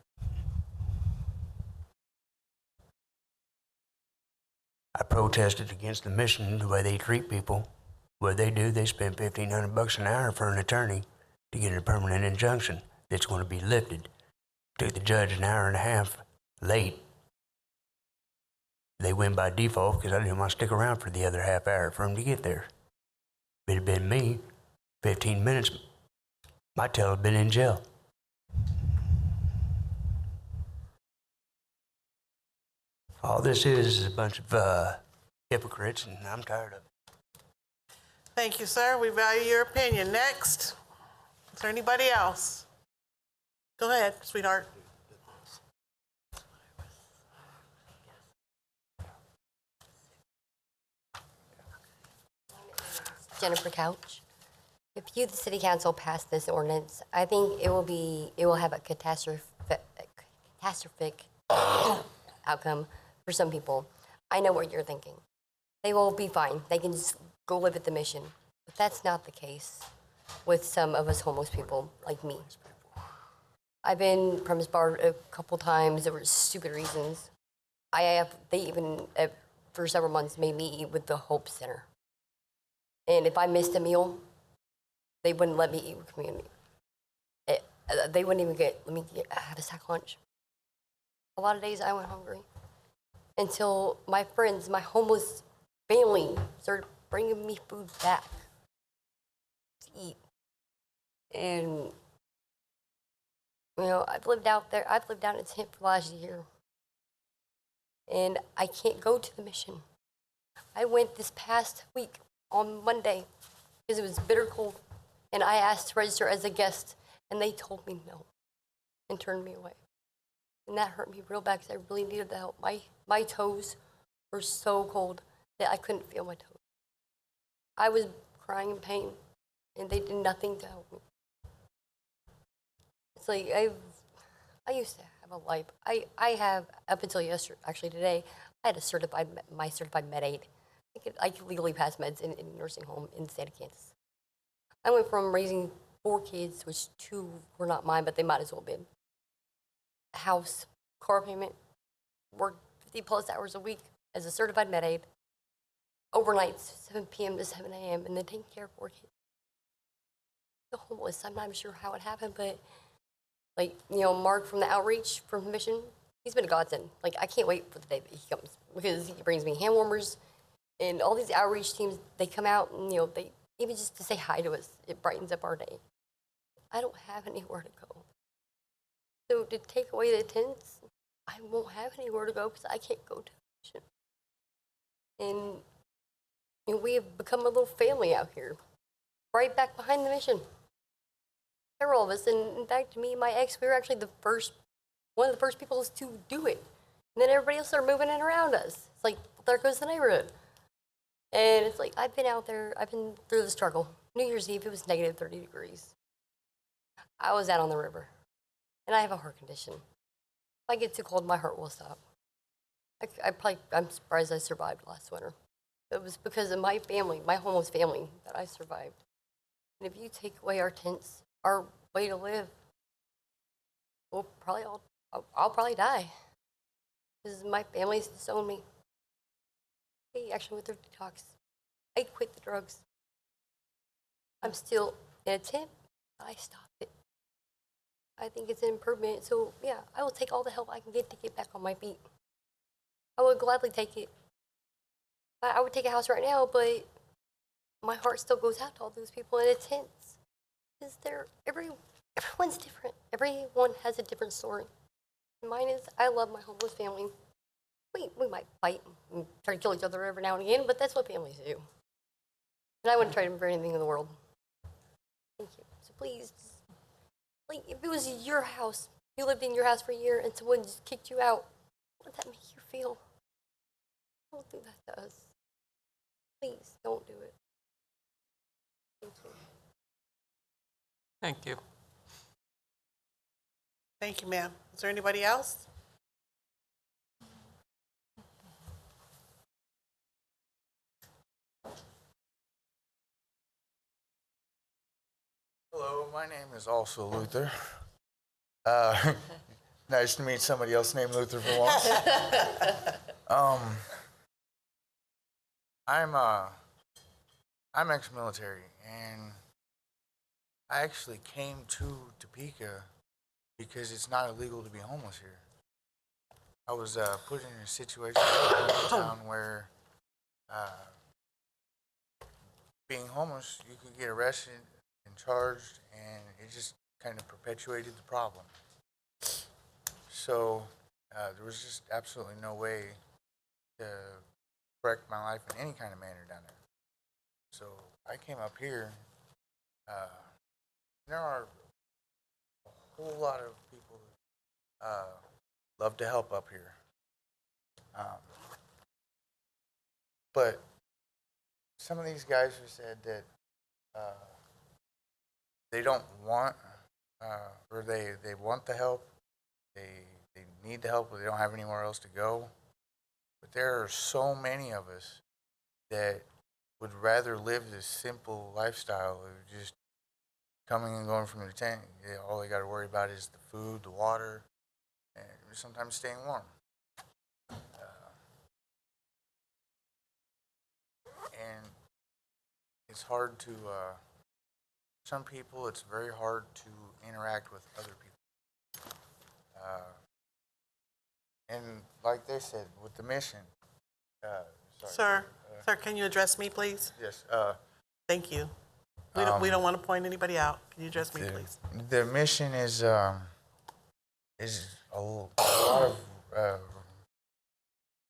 I protested against the mission, the way they treat people. What they do, they spend $1,500 an hour for an attorney to get a permanent injunction that's going to be lifted. Took the judge an hour and a half late. They win by default because I didn't want to stick around for the other half hour for them to get there. If it had been me, 15 minutes, my tail had been in jail. All this is a bunch of hypocrites, and I'm tired of it. Thank you, sir. We value your opinion. Next. Is there anybody else? Go ahead, sweetheart. Jennifer Couch. If you, the city council, pass this ordinance, I think it will have a catastrophic outcome for some people. I know what you're thinking. They will be fine. They can just go live at the mission. But that's not the case with some of us homeless people like me. I've been premise barred a couple times. There were stupid reasons. They even, for several months, made me eat with the Hope Center. And if I missed a meal, they wouldn't let me eat with community. They wouldn't even let me have a sack lunch. A lot of days I went hungry until my friends, my homeless family, started bringing me food back to eat. And, you know, I've lived out in a tent for the last year. And I can't go to the mission. I went this past week on Monday because it was bitter cold. And I asked to register as a guest, and they told me no. and turned me away. And that hurt me real bad because I really needed the help. My toes were so cold that I couldn't feel my toes. I was crying in pain, and they did nothing to help me. It's like I used to have a life. I have, up until yesterday, actually today, I had my certified med aid. I could legally pass meds in a nursing home in the state of Kansas. I went from raising 4 kids, which 2 were not mine, but they might as well have been. House, car payment, worked 50 plus hours a week as a certified med aid, overnights, 7 p.m. to 7 a.m., and then taking care of 4 kids. The homeless, I'm not sure how it happened, but like, you know, Mark from the outreach from Mission, he's been a godsend. Like, I can't wait for the day that he comes because he brings me hand warmers and all these outreach teams, they come out and, you know, they even just to say hi to us, it brightens up our day. I don't have anywhere to go. So to take away the tents, I won't have anywhere to go because I can't go to Mission. And you know, we have become a little family out here, right back behind the Mission. Several of us, and in fact, me and my ex, we were actually one of the first people to do it. And then everybody else started moving in around us. It's like, there goes the neighborhood. And it's like, I've been out there, I've been through the struggle. New Year's Eve, it was negative 30 degrees. I was out on the river, and I have a heart condition. If I get too cold, my heart will stop. I'm surprised I survived last winter. It was because of my family, my homeless family, that I survived. And if you take away our tents, our way to live, I'll probably die. Because my family's disowned me. They actually went through detox. I quit the drugs. I'm still in a tent. I stopped it. I think it's an improvement. So yeah, I will take all the help I can get to get back on my feet. I would gladly take it. I would take a house right now, but my heart still goes out to all those people in the tents. Because everyone's different. Everyone has a different story. Mine is, I love my homeless family. We might fight and try to kill each other every now and again, but that's what families do. And I wouldn't trade them for anything in the world. Thank you. So please, like, if it was your house, you lived in your house for a year and someone just kicked you out, what would that make you feel? Don't do that to us. Please, don't do it. Thank you. Thank you. Thank you, ma'am. Is there anybody else? Hello, my name is also Luther. Nice to meet somebody else named Luther for once. I'm ex-military, and I actually came to Topeka because it's not illegal to be homeless here. I was put in a situation in a town where being homeless, you could get arrested and charged, and it just kind of perpetuated the problem. So there was just absolutely no way to correct my life in any kind of manner down there. So I came up here. There are a whole lot of people that love to help up here. But some of these guys have said that they don't want, or they want the help, they need the help, but they don't have anywhere else to go. But there are so many of us that would rather live this simple lifestyle of just coming and going from the tent. All they got to worry about is the food, the water, and sometimes staying warm. And it's hard to, some people, it's very hard to interact with other people. And like they said, with the mission, Sir, can you address me, please? Yes. Thanh you. We don't want to point anybody out. Can you address me, please? The mission is a lot of,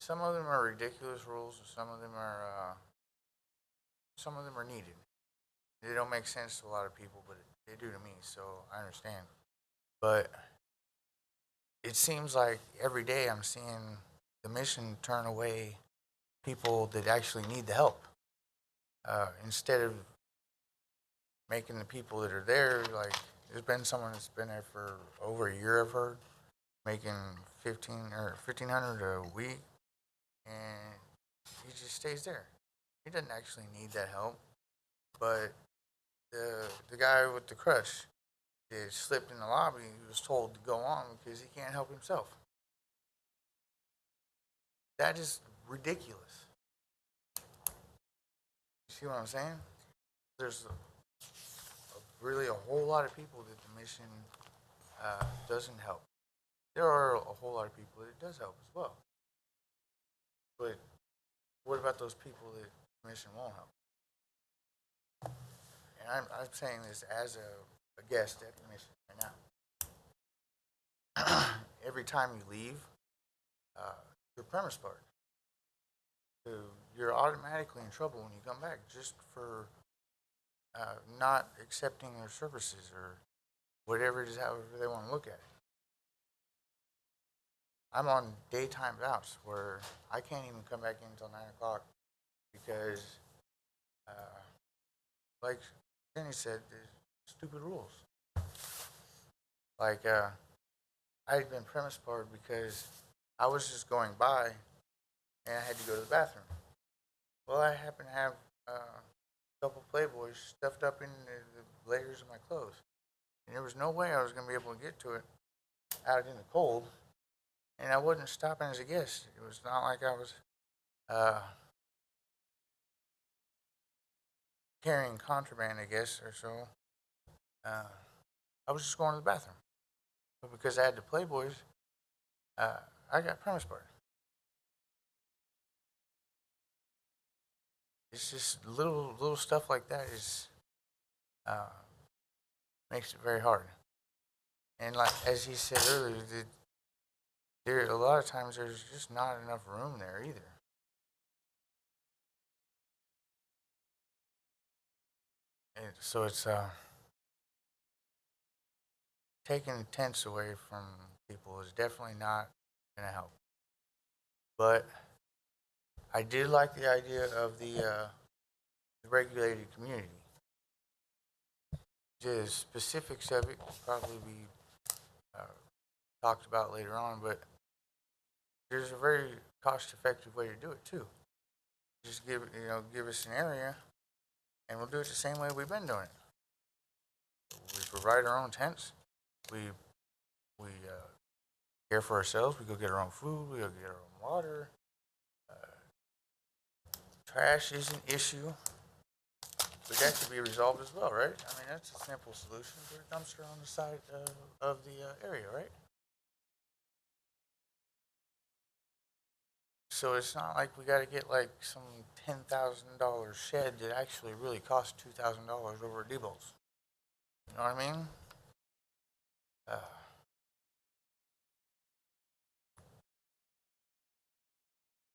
some of them are ridiculous rules, some of them are needed. They don't make sense to a lot of people, but they do to me, so I understand. But it seems like every day I'm seeing the mission turn away people that actually need the help. Instead of making the people that are there, like, there's been someone that's been there for over a year, I've heard, making $1,500 a week, and he just stays there. He doesn't actually need that help, but the guy with the crutch that slipped in the lobby, he was told to go on because he can't help himself. That is ridiculous. You see what I'm saying? There's really a whole lot of people that the mission doesn't help. There are a whole lot of people that it does help as well. But what about those people that the mission won't help? And I'm saying this as a guest at the mission right now. Every time you leave your premise park, you're automatically in trouble when you come back just for not accepting their services or whatever it is, however they want to look at it. I'm on daytime outs where I can't even come back in until 9 o'clock because, like Jenny said, there's stupid rules. Like, I had been premise barred because I was just going by and I had to go to the bathroom. Well, I happen to have a couple Playboys stuffed up in the layers of my clothes. And there was no way I was going to be able to get to it out in the cold. And I wasn't stopping as a guest. It was not like I was carrying contraband, I guess, or so. I was just going to the bathroom. But because I had the Playboys, I got premise barred. It's just little stuff like that is makes it very hard. And like as he said earlier, there a lot of times there's just not enough room there either. And so it's taking tents away from people is definitely not going to help. But I did like the idea of the regulated community. The specifics of it will probably be talked about later on, but there's a very cost-effective way to do it too. Just give us an area, and we'll do it the same way we've been doing it. We provide our own tents. We care for ourselves. We go get our own food. We go get our own water. Trash is an issue, but that could be resolved as well, right? I mean, that's a simple solution. Put a dumpster on the side of the area, right? So it's not like we got to get like some $10,000 shed that actually really costs $2,000 over at Diebold's. You know what I mean?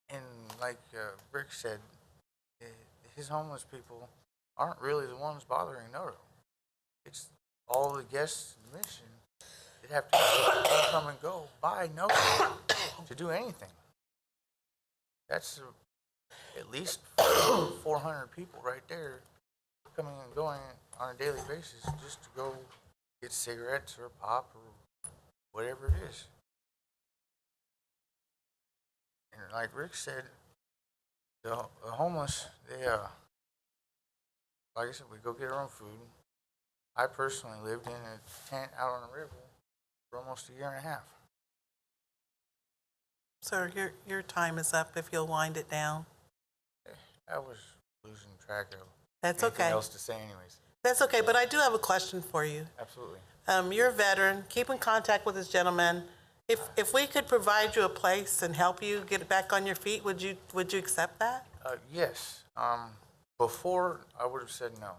And like Rick said, his homeless people aren't really the ones bothering Noto. It's all the guests of the mission that have to come and go by Noto to do anything. That's at least 400 people right there coming and going on a daily basis just to go get cigarettes or pop or whatever it is. And like Rick said, the homeless, they, like I said, we go get our own food. I personally lived in a tent out on the river for almost a year and a half. Sir, your time is up if you'll wind it down. I was losing track of That's anything okay. else to say anyways. That's okay, but I do have a question for you. Absolutely. You're a veteran. Keep in contact with this gentleman. If we could provide you a place and help you get back on your feet, would you accept that? Yes. Before, I would have said no.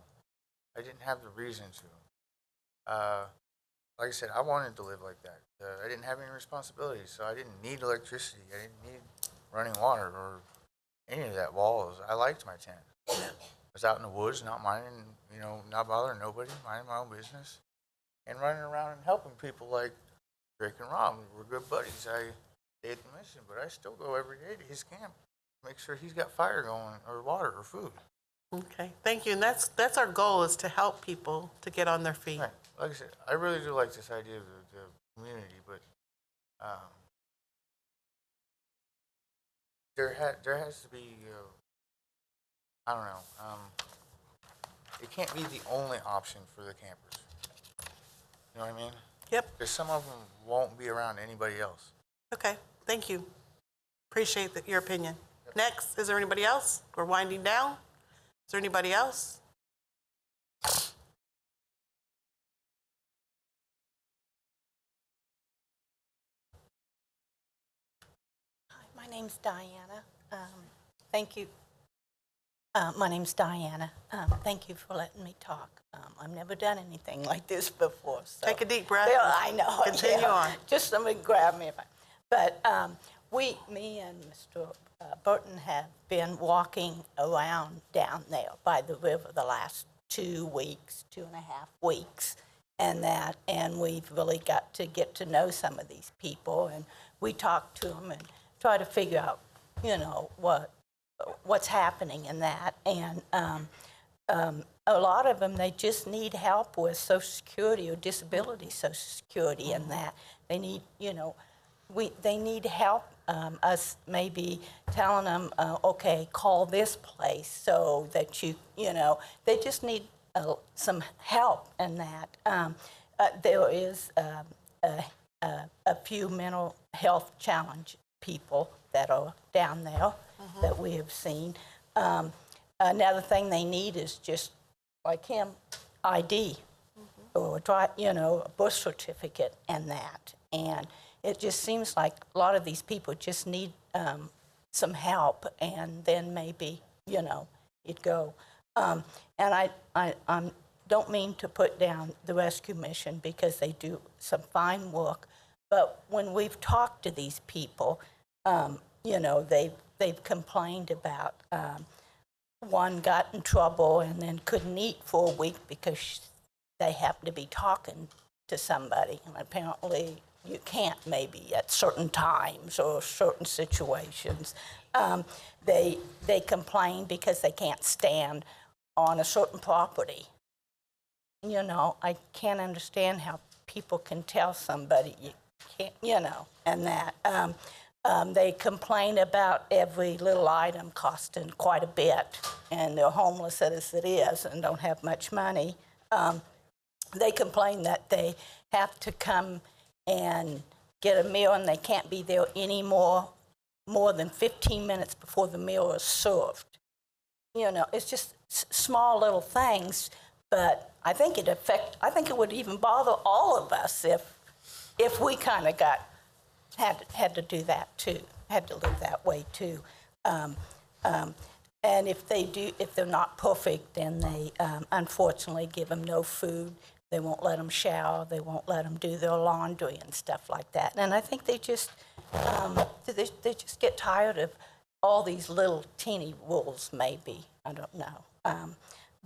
I didn't have the reason to. Like I said, I wanted to live like that. I didn't have any responsibilities, so I didn't need electricity. I didn't need running water or any of that. Walls. I liked my tent. I was out in the woods, not minding, not bothering nobody, minding my own business, and running around and helping people like Drake and Rob, we're good buddies. I stay at the mission, but I still go every day to his camp, make sure he's got fire going, or water, or food. Okay, thank you. And that's our goal, is to help people to get on their feet. Right. Like I said, I really do like this idea of the community, but there has to be, I don't know, it can't be the only option for the campers. You know what I mean? Yep. Because some of them won't be around anybody else. Okay, thank you. Appreciate your opinion. Next, is there anybody else? We're winding down. Is there anybody else? My name's Diana. Thank you. My name's Diana. Thank you for letting me talk. I've never done anything like this before. So. Take a deep breath. Yeah, I know. Continue on. Just somebody grab me. But me and Mr. Burton have been walking around down there by the river the last 2 weeks, 2.5 weeks, and we've really got to get to know some of these people, and we talk to them and try to figure out, what's happening in that, and a lot of them, they just need help with Social Security or disability Social Security, and that they need, they need help. Us maybe telling them, okay, call this place so that they just need some help in that. There is a few mental health challenge people that are down there that we have seen. Another thing they need is just, like him, ID or a birth certificate and that. And it just seems like a lot of these people just need some help, and then maybe, it'd go. And I don't mean to put down the rescue mission, because they do some fine work, but when we've talked to these people, they've complained about one got in trouble and then couldn't eat for a week because they happened to be talking to somebody, and apparently you can't maybe at certain times or certain situations. They complain because they can't stand on a certain property. I can't understand how people can tell somebody you can't, and that. They complain about every little item costing quite a bit, and they're homeless as it is and don't have much money. They complain that they have to come and get a meal, and they can't be there more than 15 minutes before the meal is served. It's just small little things, but I think it would even bother all of us if we kind of had to do that too, had to live that way too. And if they're not perfect, then they unfortunately give them no food. They won't let them shower. They won't let them do their laundry and stuff like that. And I think they just get tired of all these little teeny rules, maybe. I don't know.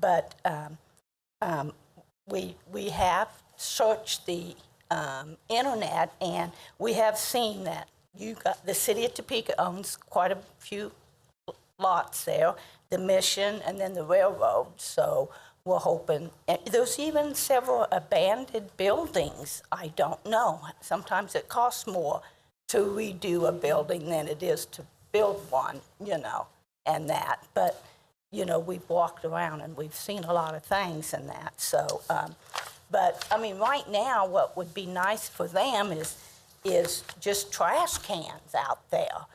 But we have searched the internet, and we have seen that the city of Topeka owns quite a few lots there, the mission and then the railroad. So we're hoping, there's even several abandoned buildings. I don't know. Sometimes it costs more to redo a building than it is to build one, and that. But, we've walked around and we've seen a lot of things in that. So, but I mean, right now, what would be nice for them is just trash cans out there.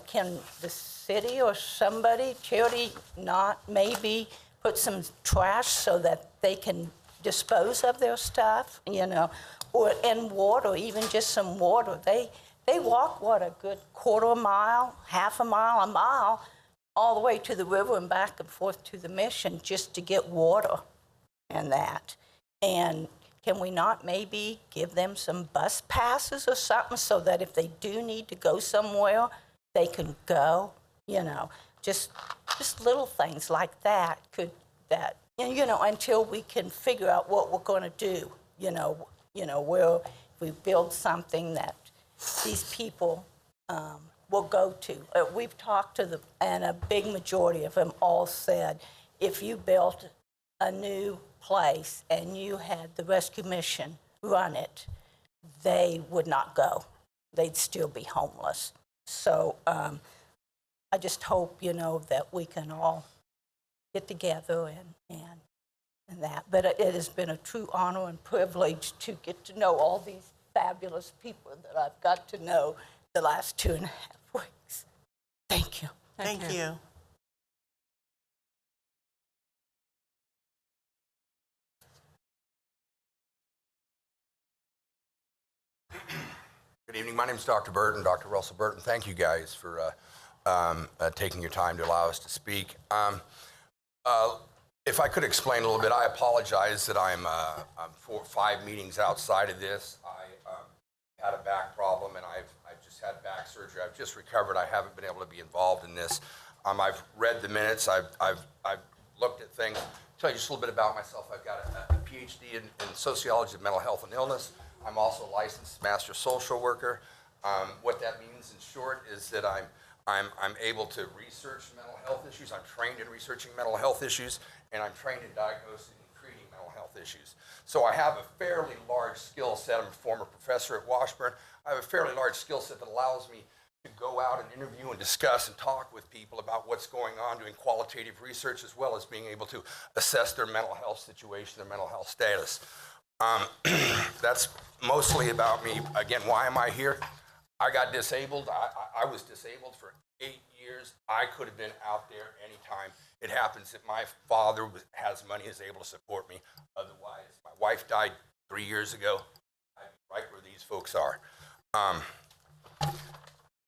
Can the city or somebody, charity, not maybe put some trash so that they can dispose of their stuff, or and water, even just some water. They walk, a good quarter mile, half a mile, all the way to the river and back and forth to the mission just to get water and that. And can we not maybe give them some bus passes or something so that if they do need to go somewhere, they can go, just little things like that until we can figure out what we're going to do, where we build something that these people will go to. We've talked to them, and a big majority of them all said, if you built a new place and you had the rescue mission run it, they would not go. They'd still be homeless. So I just hope, you know, that we can all get together and that. But it has been a true honor and privilege to get to know all these fabulous people that I've got to know the last 2.5 weeks. Thank you. Thank you. Good evening. My name is Dr. Burton, Dr. Russell Burton. Thank you guys for taking your time to allow us to speak. If I could explain a little bit, I apologize that I'm 4 or 5 meetings outside of this. I had a back problem, and I've just had back surgery. I've just recovered. I haven't been able to be involved in this. I've read the minutes. I've looked at things. Tell you just a little bit about myself. I've got a PhD in sociology of mental health and illness. I'm also a licensed master social worker. What that means in short is that I'm able to research mental health issues. I'm trained in researching mental health issues, and I'm trained in diagnosing and treating mental health issues. So I have a fairly large skill set. I'm a former professor at Washburn. I have a fairly large skill set that allows me to go out and interview and discuss and talk with people about what's going on, doing qualitative research, as well as being able to assess their mental health situation, their mental health status. That's mostly about me. Again, why am I here? I got disabled. I was disabled for 8 years. I could have been out there anytime. It happens that my father has money, is able to support me. Otherwise, my wife died 3 years ago. I'm right where these folks are.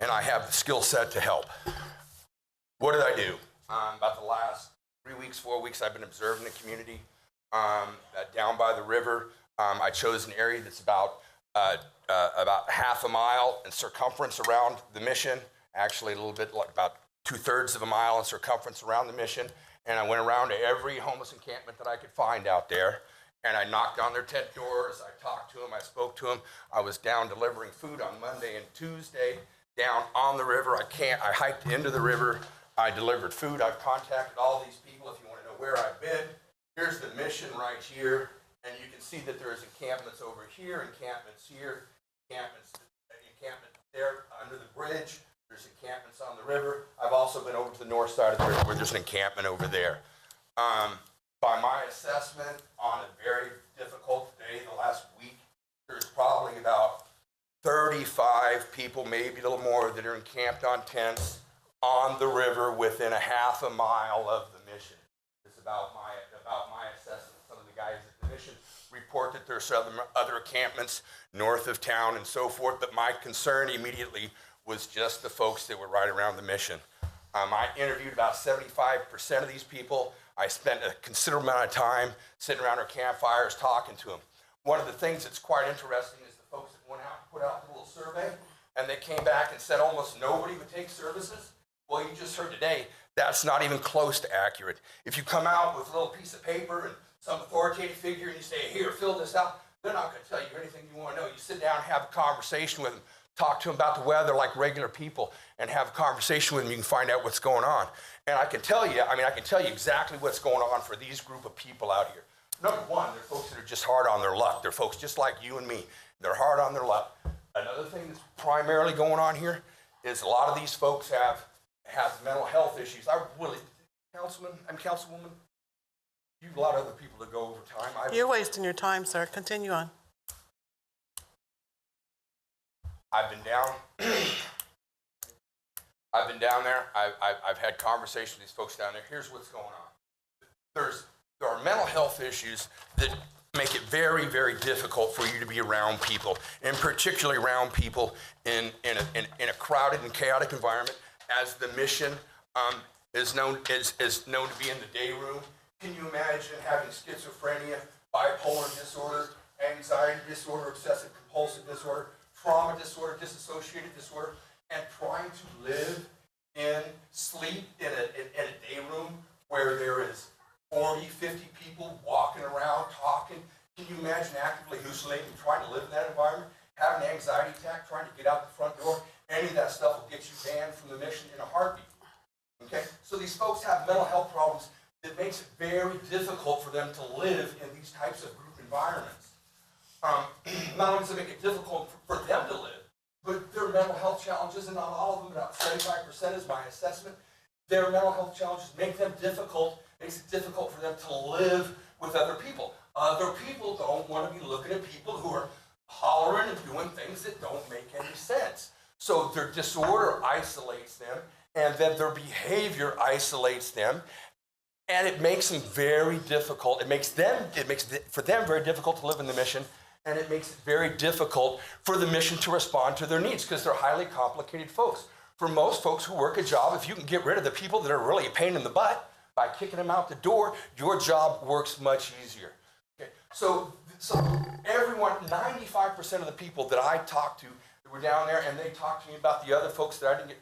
And I have the skill set to help. What did I do? About the last 3 weeks, 4 weeks, I've been observing the community down by the river. I chose an area that's about half a mile in circumference around the mission, actually a little bit like about 2/3 of a mile in circumference around the mission. And I went around to every homeless encampment that I could find out there. And I knocked on their tent doors. I talked to them. I spoke to them. I was down delivering food on Monday and Tuesday down on the river. I hiked into the river. I delivered food. I've contacted all these people if you want to know where I've been. Here's the mission right here. And you can see that there's encampments over here, encampments here, encampments there under the bridge. There's encampments on the river. I've also been over to the north side of the river where there's an encampment over there. By my assessment, on a very difficult day, the last week, there's probably about 35 people, maybe a little more, that are encamped on tents on the river within a half a mile of the mission. It's about my assessment. Some of the guys at the mission report that there's other encampments north of town and so forth, but my concern immediately was just the folks that were right around the mission. I interviewed about 75% of these people. I spent a considerable amount of time sitting around our campfires talking to them. One of the things that's quite interesting is the folks that went out and put out the little survey, and they came back and said almost nobody would take services. Well, you just heard today, that's not even close to accurate. If you come out with a little piece of paper and some authoritative figure and you say, here, fill this out, they're not going to tell you anything you want to know. You sit down and have a conversation with them, talk to them about the weather like regular people, and have a conversation with them. You can find out what's going on. And I can tell you exactly what's going on for these group of people out here. Number one, they're folks that are just hard on their luck. They're folks just like you and me. They're hard on their luck. Another thing that's primarily going on here is a lot of these folks have mental health issues. Councilwoman, you've a lot of other people to go over time. You're wasting your time, sir. Continue on. I've been down. I've been down there. I've had conversations with these folks down there. Here's what's going on. There are mental health issues that make it very, very difficult for you to be around people, and particularly around people in a crowded and chaotic environment, as the mission is known to be in the day room. Can you imagine having schizophrenia, bipolar disorder, anxiety disorder, obsessive compulsive disorder, trauma disorder, dissociative disorder, and trying to live and sleep in a day room where there is 40, 50 people walking around talking? Can you imagine actively hallucinating and trying to live in that environment? have an anxiety attack trying to get out the front door, any of that stuff will get you banned from the mission in a heartbeat. Okay? So these folks have mental health problems that makes it very difficult for them to live in these types of group environments. Not only does it make it difficult for them to live, but their mental health challenges, and not all of them, about 75% is my assessment, their mental health challenges makes it difficult for them to live with other people. Other people don't want to be looking at people who are hollering and doing things that don't make any sense. So their disorder isolates them, and then their behavior isolates them, and it makes them very difficult. It makes it for them very difficult to live in the mission, and it makes it very difficult for the mission to respond to their needs because they're highly complicated folks. For most folks who work a job, if you can get rid of the people that are really a pain in the butt by kicking them out the door, your job works much easier. Okay? So everyone, 95% of the people that I talked to that were down there, and they talked to me about the other folks that I didn't get,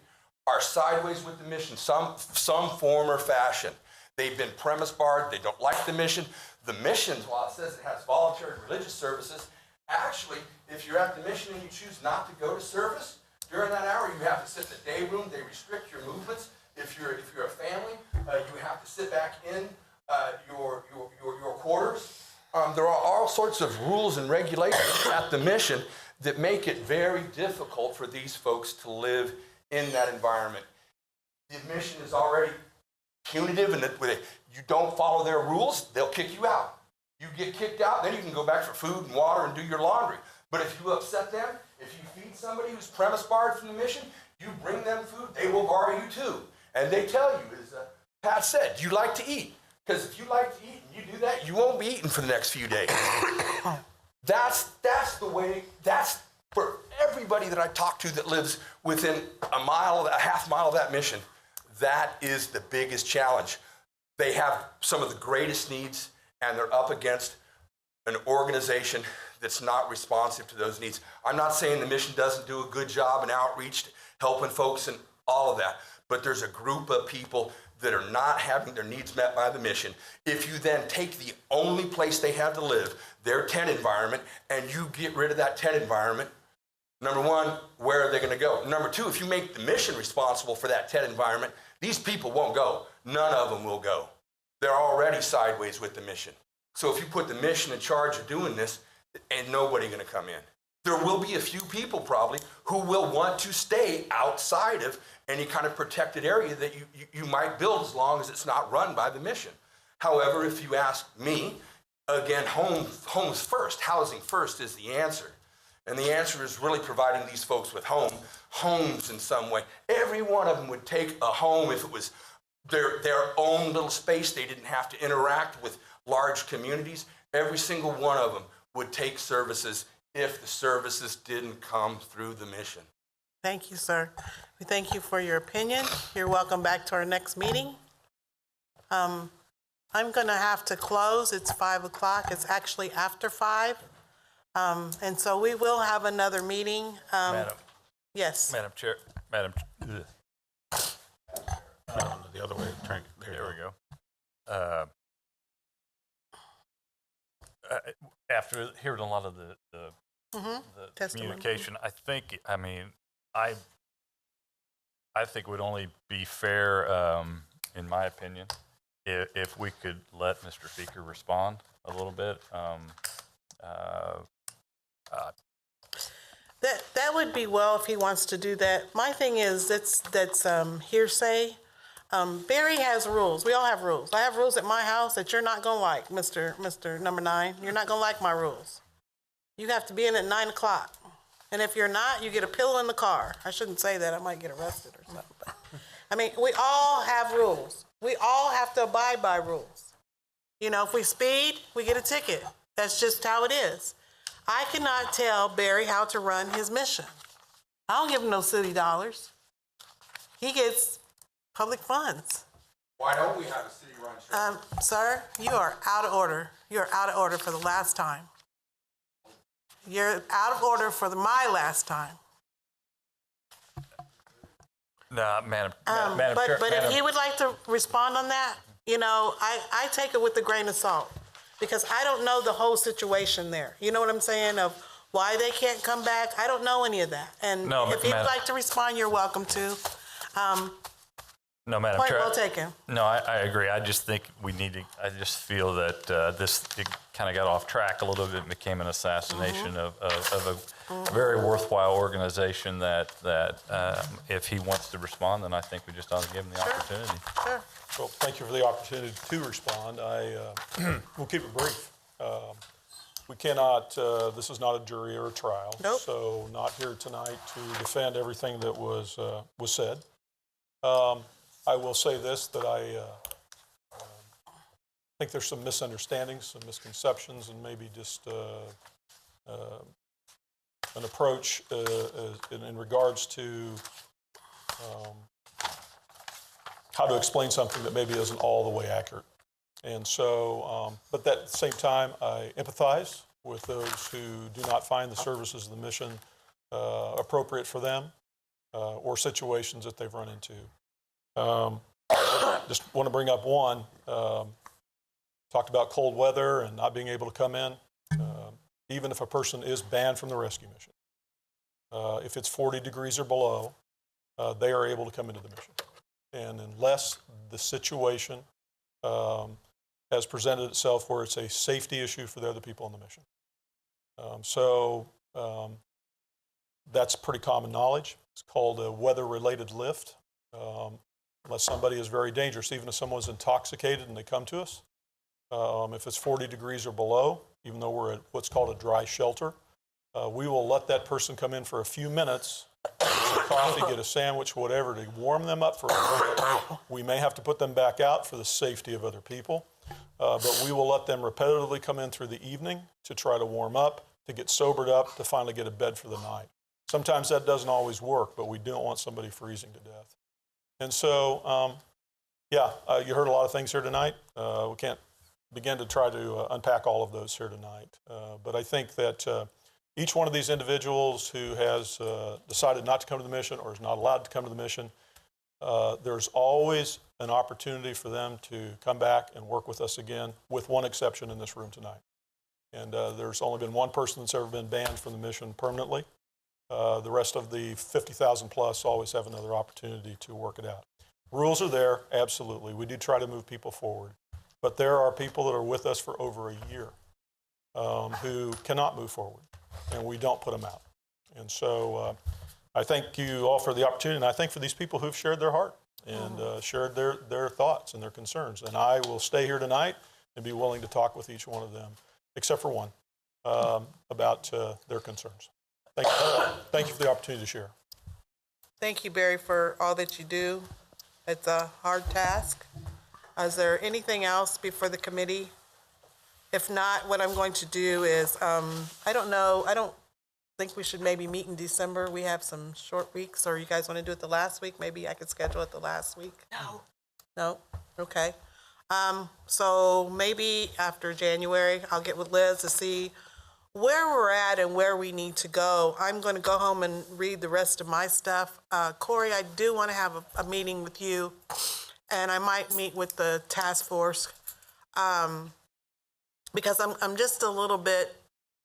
are sideways with the mission, some form or fashion. They've been premise barred, they don't like the mission. The missions, while it says it has voluntary religious services, actually, if you're at the mission and you choose not to go to service, during that hour you have to sit in the day room, they restrict your movements. If you're a family, you have to sit back in your quarters. There are all sorts of rules and regulations at the mission that make it very difficult for these folks to live in that environment. The mission is already punitive, and you don't follow their rules, they'll kick you out. You get kicked out, then you can go back for food and water and do your laundry. But if you upset them, if you feed somebody who's premise barred from the mission, you bring them food, they will bar you too. And they tell you, as Pat said, you like to eat. Because if you like to eat and you do that, you won't be eating for the next few days. That's the way, that's for everybody that I talk to that lives within a half mile of that mission. That is the biggest challenge. They have some of the greatest needs, and they're up against an organization that's not responsive to those needs. I'm not saying the mission doesn't do a good job in outreach, helping folks and all of that, but there's a group of people that are not having their needs met by the mission. If you then take the only place they have to live, their tent environment, and you get rid of that tent environment, number one, where are they going to go? Number two, if you make the mission responsible for that tent environment, these people won't go. None of them will go. They're already sideways with the mission. So if you put the mission in charge of doing this, ain't nobody going to come in. There will be a few people probably who will want to stay outside of any kind of protected area that you might build as long as it's not run by the mission. However, if you ask me, again, homes first, housing first is the answer. And the answer is really providing these folks with homes in some way. Every one of them would take a home if it was their own little space. They didn't have to interact with large communities. Every single one of them would take services if the services didn't come through the mission. Thank you, sir. We thank you for your opinion. You're welcome back to our next meeting. I'm going to have to close. It's 5 o'clock. It's actually after 5. And so we will have another meeting. Madam. Yes. Madam Chair. The other way. There we go. After hearing a lot of the communication, I think it would only be fair, in my opinion, if we could let Mr. Feaker respond a little bit. That would be well if he wants to do that. My thing is that's hearsay. Barry has rules. We all have rules. I have rules at my house that you're not gonna like, Mr. Number 9. You're not gonna like my rules. You have to be in at 9 o'clock. And if you're not, you get a pill in the car. I shouldn't say that. I might get arrested or something. But, I mean, we all have rules. We all have to abide by rules. You know, if we speed, we get a ticket. That's just how it is. I cannot tell Barry how to run his mission. I don't give him no city dollars. He gets public funds. Why don't we have a city-run church? Sir, you are out of order. You're out of order for the last time. You're out of order for my last time. No, Madam But Chair. if he would like to respond on that, you know, I take it with a grain of salt because I don't know the whole situation there. You know what I'm saying? Of why they can't come back. I don't know any of that. And No, if you'd Madam- like to respond, you're welcome to. No, Madam Point Chair. well taken. No, I agree. I just think we need to, I just feel that this kind of got off track a little bit and became an assassination of a very worthwhile organization that if he wants to respond, then I think we just ought to give him the opportunity. Sure. Well, thank you for the opportunity to respond. We'll keep it brief. We cannot, this is not a jury or a trial. Nope. So not here tonight to defend everything that was said. I will say this, that I think there's some misunderstandings, some misconceptions, and maybe just an approach in regards to how to explain something that maybe isn't all the way accurate. And so, but at the same time, I empathize with those who do not find the services of the mission appropriate for them or situations that they've run into. Just want to bring up one, talked about cold weather and not being able to come in. Even if a person is banned from the rescue mission, if it's 40 degrees or below, they are able to come into the mission. And unless the situation has presented itself where it's a safety issue for the other people on the mission. That's pretty common knowledge. It's called a weather-related lift. Unless somebody is very dangerous, even if someone's intoxicated and they come to us, if it's 40 degrees or below, even though we're at what's called a dry shelter, we will let that person come in for a few minutes, get some coffee, get a sandwich, whatever, to warm them up for a bit. We may have to put them back out for the safety of other people, but we will let them repetitively come in through the evening to try to warm up, to get sobered up, to finally get a bed for the night. Sometimes that doesn't always work, but we don't want somebody freezing to death. And so, you heard a lot of things here tonight. We can't begin to try to unpack all of those here tonight. But I think that each one of these individuals who has decided not to come to the mission or is not allowed to come to the mission, there's always an opportunity for them to come back and work with us again, with one exception in this room tonight. And there's only been one person that's ever been banned from the mission permanently. The rest of the 50,000 plus always have another opportunity to work it out. Rules are there, absolutely. We do try to move people forward. But there are people that are with us for over a year who cannot move forward, and we don't put them out. And so I thank you all for the opportunity, and I thank for these people who've shared their heart and shared their thoughts and their concerns. And I will stay here tonight and be willing to talk with each one of them, except for one, about their concerns. Thank you. Thank you for the opportunity to share. Thank you, Barry, for all that you do. It's a hard task. Is there anything else before the committee? If not, what I'm going to do is, I don't think we should maybe meet in December. We have some short weeks, or you guys want to do it the last week? Maybe I could schedule it the last week? No. No? Okay. So maybe after January, I'll get with Liz to see where we're at and where we need to go. I'm going to go home and read the rest of my stuff. Corey, I do want to have a meeting with you, and I might meet with the task force because I'm just a little bit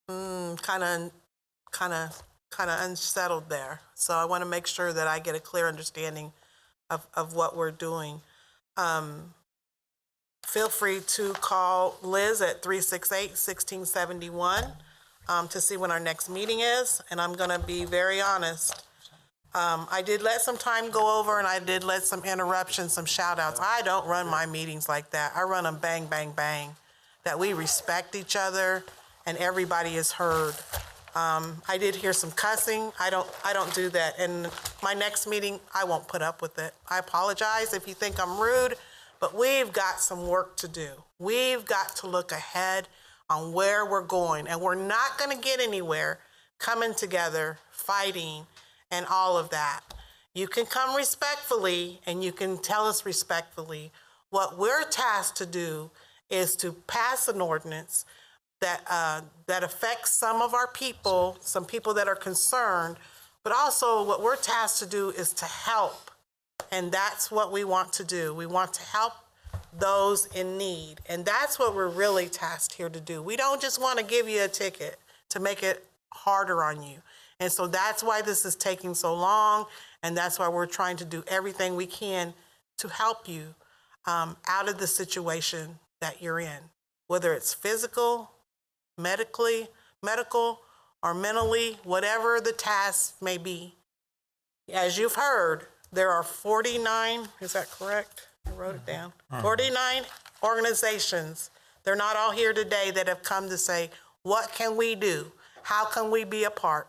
kind of unsettled there. So I want to make sure that I get a clear understanding of what we're doing. Feel free to call Liz at 368-1671 to see when our next meeting is. And I'm going to be very honest. I did let some time go over, and I did let some interruptions, some shout outs. I don't run my meetings like that. I run them bang, bang, bang, that we respect each other and everybody is heard. I did hear some cussing. I don't do that. And my next meeting, I won't put up with it. I apologize if you think I'm rude, but we've got some work to do. We've got to look ahead on where we're going, and we're not going to get anywhere coming together, fighting, and all of that. You can come respectfully, and you can tell us respectfully. What we're tasked to do is to pass an ordinance that affects some of our people, some people that are concerned, but also what we're tasked to do is to help. And that's what we want to do. We want to help those in need. And that's what we're really tasked here to do. We don't just want to give you a ticket to make it harder on you. And so that's why this is taking so long, and that's why we're trying to do everything we can to help you out of the situation that you're in, whether it's physical, medical, or mentally, whatever the task may be. As you've heard, there are 49, is that correct? I wrote it down. 49 organizations. They're not all here today that have come to say, what can we do? How can we be a part?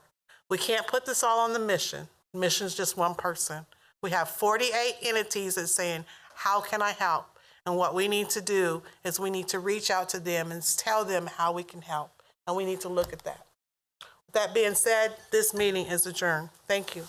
We can't put this all on the mission. Mission's just one person. We have 48 entities that's saying, how can I help? And what we need to do is we need to reach out to them and tell them how we can help. And we need to look at that. With that being said, this meeting is adjourned. Thank you.